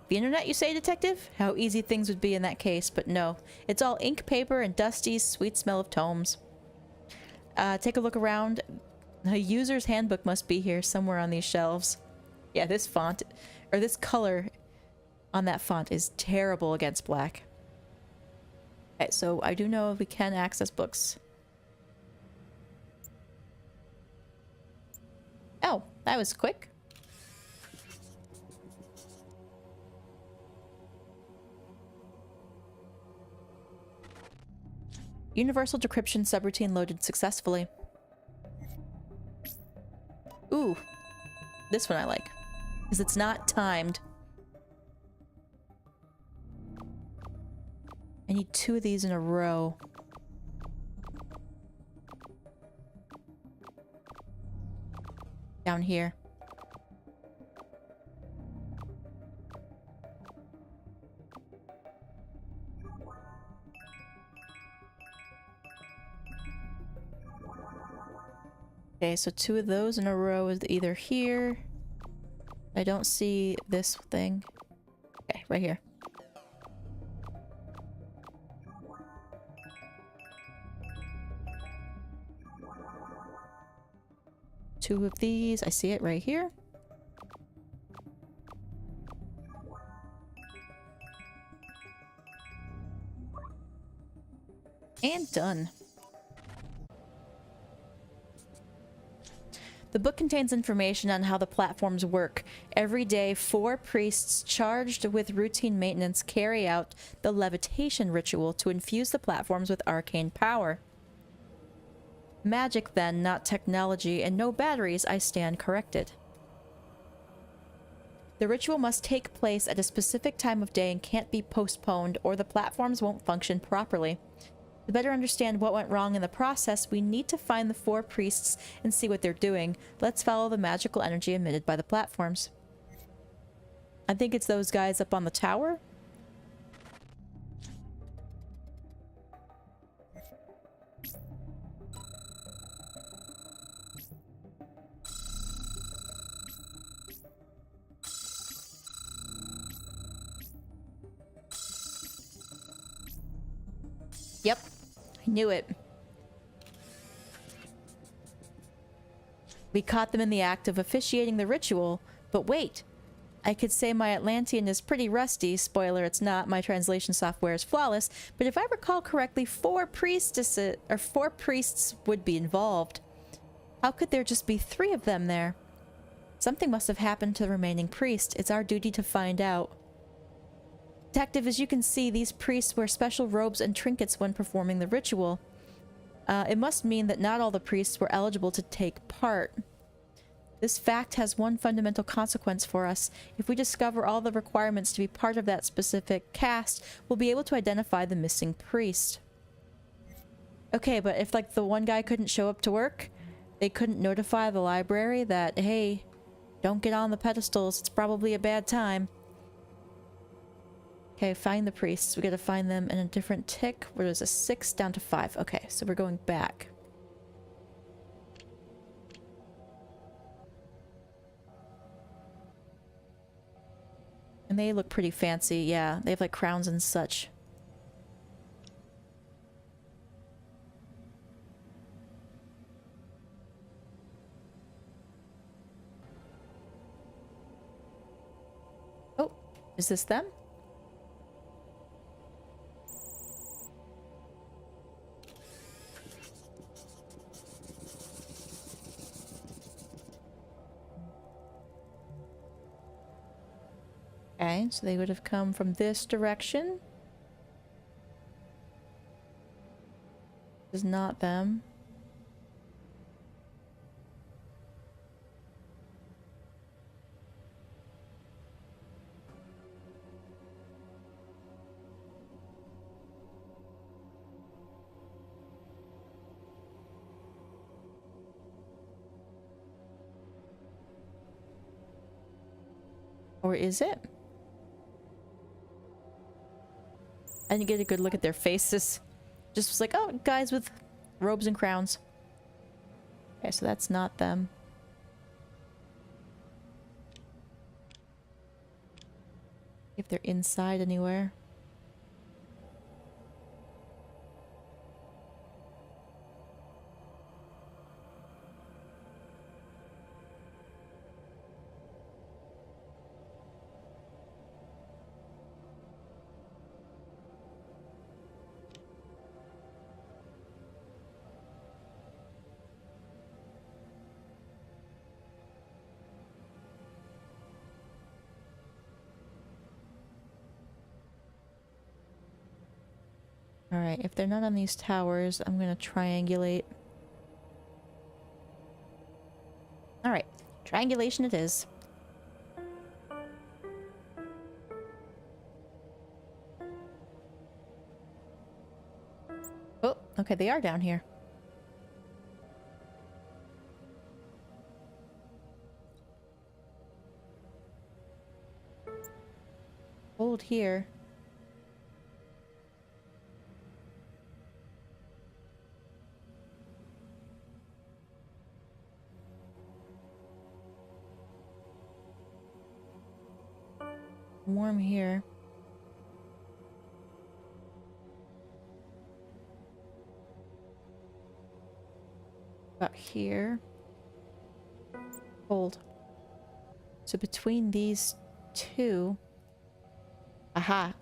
The internet, you say, detective? How easy things would be in that case, but no. It's all ink, paper, and Dusty's sweet smell of tomes. Take a look around. The user's handbook must be here, somewhere on these shelves. Yeah, this font, or this color on that font is terrible against black. Okay, so I do know we can access books. Oh, that was quick. Universal decryption subroutine loaded successfully. Ooh, this one I like, because it's not timed. I need 2 of these in a row. Down here. Okay, so 2 of those in a row is either here. I don't see this thing. Okay, right here. Two of these. I see it right here. And done. The book contains information on how the platforms work. Every day, 4 priests charged with routine maintenance carry out the levitation ritual to infuse the platforms with arcane power. Magic then, not technology, and no batteries, I stand corrected. The ritual must take place at a specific time of day and can't be postponed, or the platforms won't function properly. To better understand what went wrong in the process, we need to find the 4 priests and see what they're doing. Let's follow the magical energy emitted by the platforms. I think it's those guys up on the tower. Yep. I knew it. We caught them in the act of officiating the ritual, but wait. I could say my Atlantean is pretty rusty. Spoiler, it's not. My translation software is flawless. But if I recall correctly, 4 priests would be involved. How could there just be 3 of them there? Something must have happened to the remaining priest. It's our duty to find out. Detective, as you can see, these priests wear special robes and trinkets when performing the ritual. It must mean that not all the priests were eligible to take part. This fact has one fundamental consequence for us. If we discover all the requirements to be part of that specific caste, we'll be able to identify the missing priest. Okay, but if, like, the one guy couldn't show up to work, they couldn't notify the library that, hey, don't get on the pedestals, it's probably a bad time. Okay, find the priests. We gotta find them in a different tick. Where there's a 6 down to 5. Okay, so we're going back. And And they look pretty fancy, yeah. They have like crowns and such. Oh, is this them? Okay, so they would have come from this direction. This is not them. Or is it? I didn't get a good look at their faces. Just was like, oh, guys with robes and crowns. Okay, so that's not them. If they're inside anywhere. Alright, if they're not on these towers, I'm gonna triangulate. Alright, triangulation it is. Oh, okay, they are down here. Hold here. Warm here. About here. Hold. So between these two... Aha.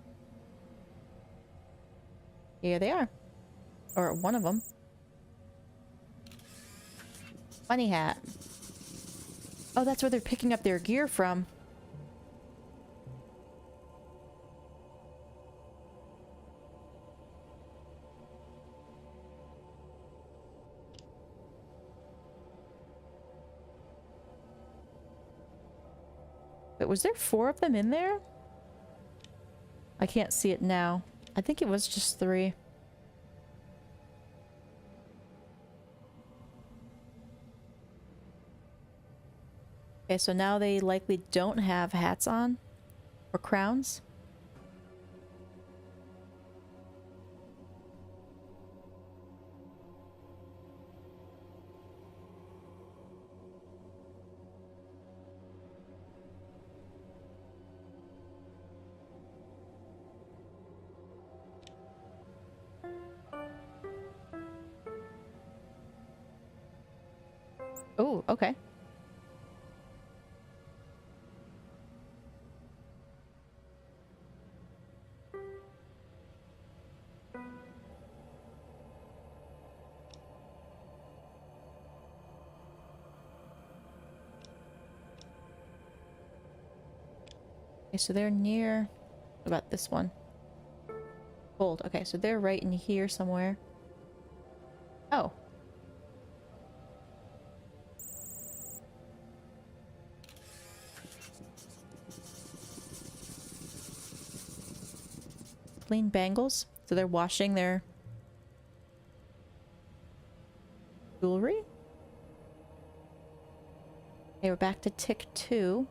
Here they are. Or one of them. Funny hat. Oh, that's where they're picking up their gear from. But was there 4 of them in there? I can't see it now. I think it was just 3. Okay, so now they likely don't have hats on. Or crowns. Oh, okay. Okay, so they're near... What about this one? Hold. Okay, so they're right in here somewhere. Oh. Clean bangles. So they're washing their jewelry. Okay, we're back to tick 2.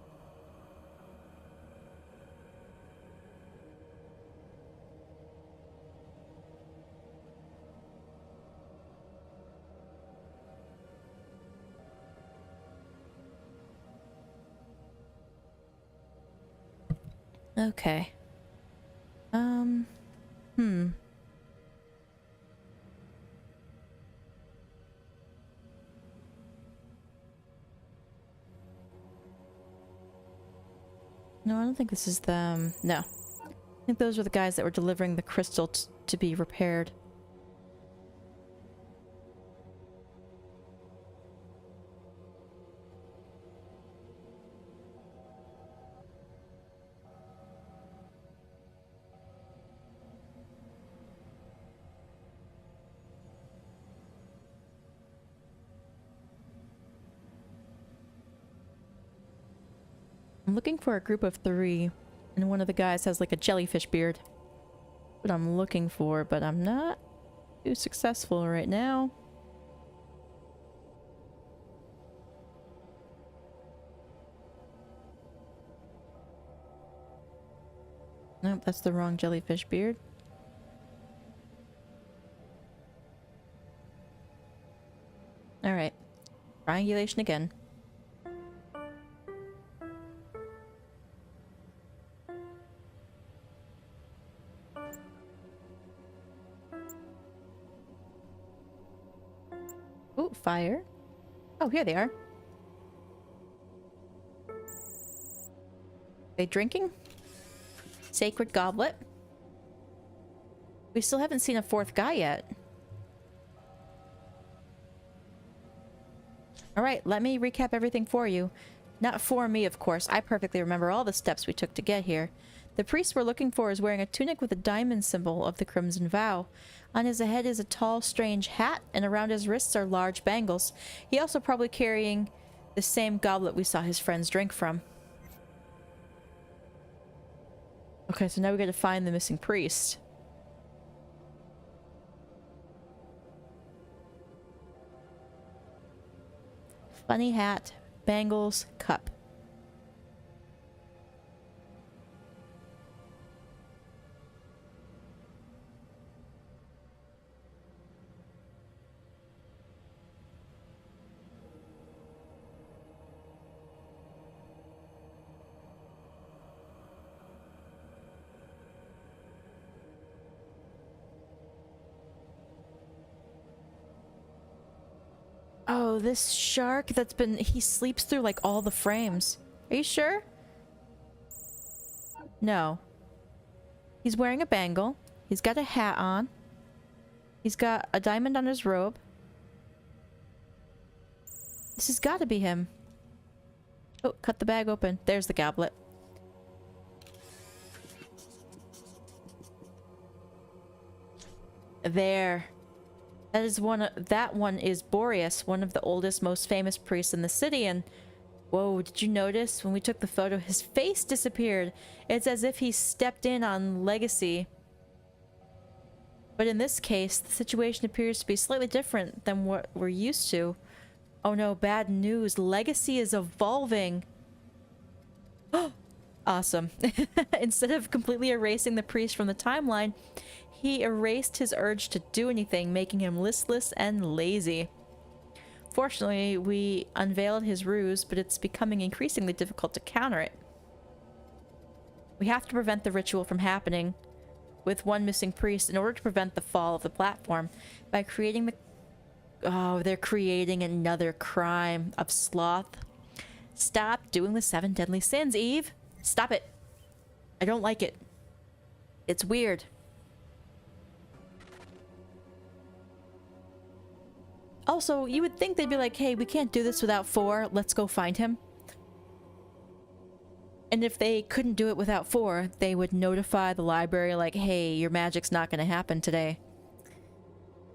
Okay. No, I don't think this is them. No. I think those were the guys that were delivering the crystal to be repaired. I'm looking for a group of 3, and one of the guys has like a jellyfish beard. What I'm looking for, but I'm not too successful right now. Nope, that's the wrong jellyfish beard. Alright. Triangulation again. Ooh, fire. Oh, here they are. They drinking? Sacred goblet. We still haven't seen a 4th guy yet. Alright, let me recap everything for you. Not for me, of course. I perfectly remember all the steps we took to get here. The priest we're looking for is wearing a tunic with a diamond symbol of the Crimson Vow. On his head is a tall, strange hat, and around his wrists are large bangles. He also probably carrying the same goblet we saw his friends drink from. Okay, so now we gotta find the missing priest. Funny hat, bangles, cup. Oh, this shark that's been... He sleeps through, like, all the frames. Are you sure? No. He's wearing a bangle. He's got a hat on. He's got a diamond on his robe. This has got to be him. Oh, cut the bag open. There's the goblet. There. That one is Boreas, one of the oldest, most famous priests in the city, and whoa, did you notice when we took the photo, his face disappeared? It's as if he stepped in on Legacy. But in this case, the situation appears to be slightly different than what we're used to. Oh no, bad news. Legacy is evolving. Awesome. Instead of completely erasing the priest from the timeline, he erased his urge to do anything, making him listless and lazy. Fortunately, we unveiled his ruse, but it's becoming increasingly difficult to counter it. We have to prevent the ritual from happening with one missing priest in order to prevent the fall of the platform by creating the... Oh, they're creating another crime of sloth. Stop doing the 7 deadly sins, Eve. Stop it. I don't like it. It's weird. Also, you would think they'd be like, hey, we can't do this without 4. Let's go find him. And if they couldn't do it without 4, they would notify the library like, hey, your magic's not going to happen today.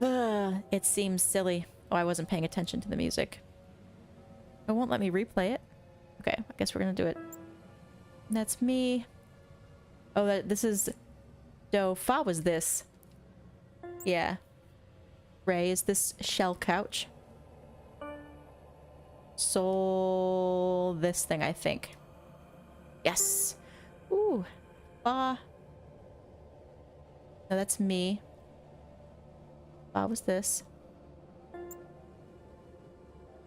It seems silly. Oh, I wasn't paying attention to the music. It won't let me replay it. Okay, I guess we're going to do it. That's me. Oh, this is... No, Fa was this. Yeah. Ray is this shell couch. Soul this thing, I think. Yes. Ooh. Fa. No, that's me. Fa was this.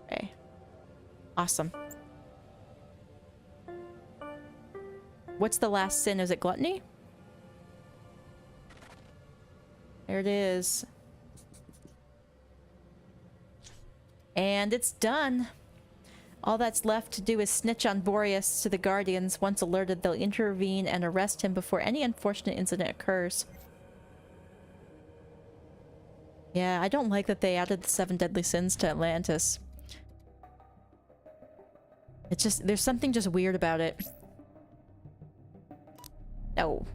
Okay. Awesome. What's the last sin? Is it gluttony? There it is. And it's done. All that's left to do is snitch on Boreas to the Guardians. Once alerted, they'll intervene and arrest him before any unfortunate incident occurs. Yeah, I don't like that they added the 7 deadly sins to Atlantis. It's just, there's something just weird about it. No.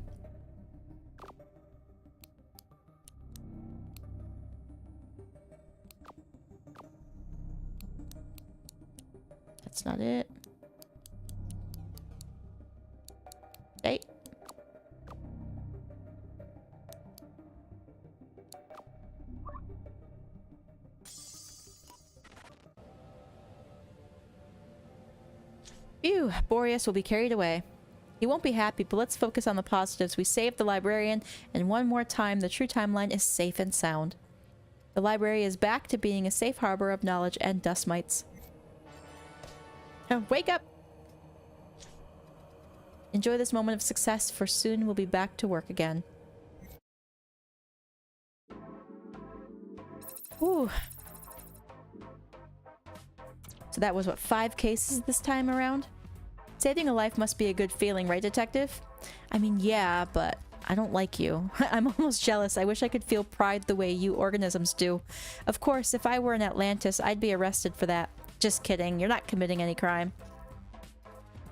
That's not it. Hey. Phew, Boreas will be carried away. He won't be happy, but let's focus on the positives. We saved the librarian, and one more time, the true timeline is safe and sound. The library is back to being a safe harbor of knowledge and dust mites. Wake up! Enjoy this moment of success, for soon we'll be back to work again. Whew. So that was, what, 5 cases this time around? Saving a life must be a good feeling, right, detective? I mean, yeah, but I don't like you. I'm almost jealous. I wish I could feel pride the way you organisms do. Of course, if I were in Atlantis, I'd be arrested for that. Just kidding. You're not committing any crime.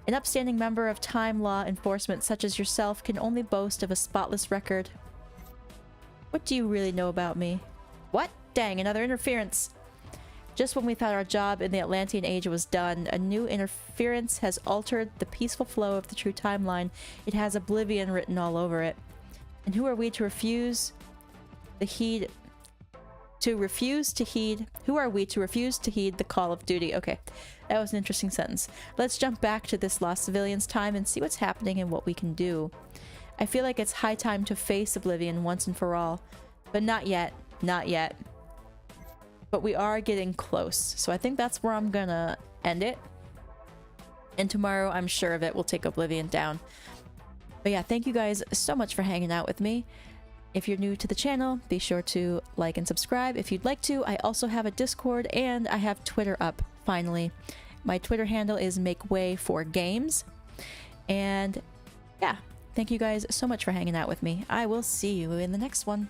An upstanding member of time law enforcement such as yourself can only boast of a spotless record. What do you really know about me? What? Dang, another interference. Just when we thought our job in the Atlantean Age was done, a new interference has altered the peaceful flow of the true timeline. It has oblivion written all over it. And who are we to refuse the heed... Who are we to refuse to heed the call of duty? Okay, that was an interesting sentence. Let's jump back to this lost civilian's time and see what's happening and what we can do. I feel like it's high time to face oblivion once and for all. But not yet. Not yet. But we are getting close. So I think that's where I'm gonna end it. And tomorrow, I'm sure of it, we'll take Oblivion down. But yeah, thank you guys so much for hanging out with me. If you're new to the channel, be sure to like and subscribe if you'd like to. I also have a Discord and I have Twitter up, finally. My Twitter handle is MakeWayForGames. And yeah, thank you guys so much for hanging out with me. I will see you in the next one.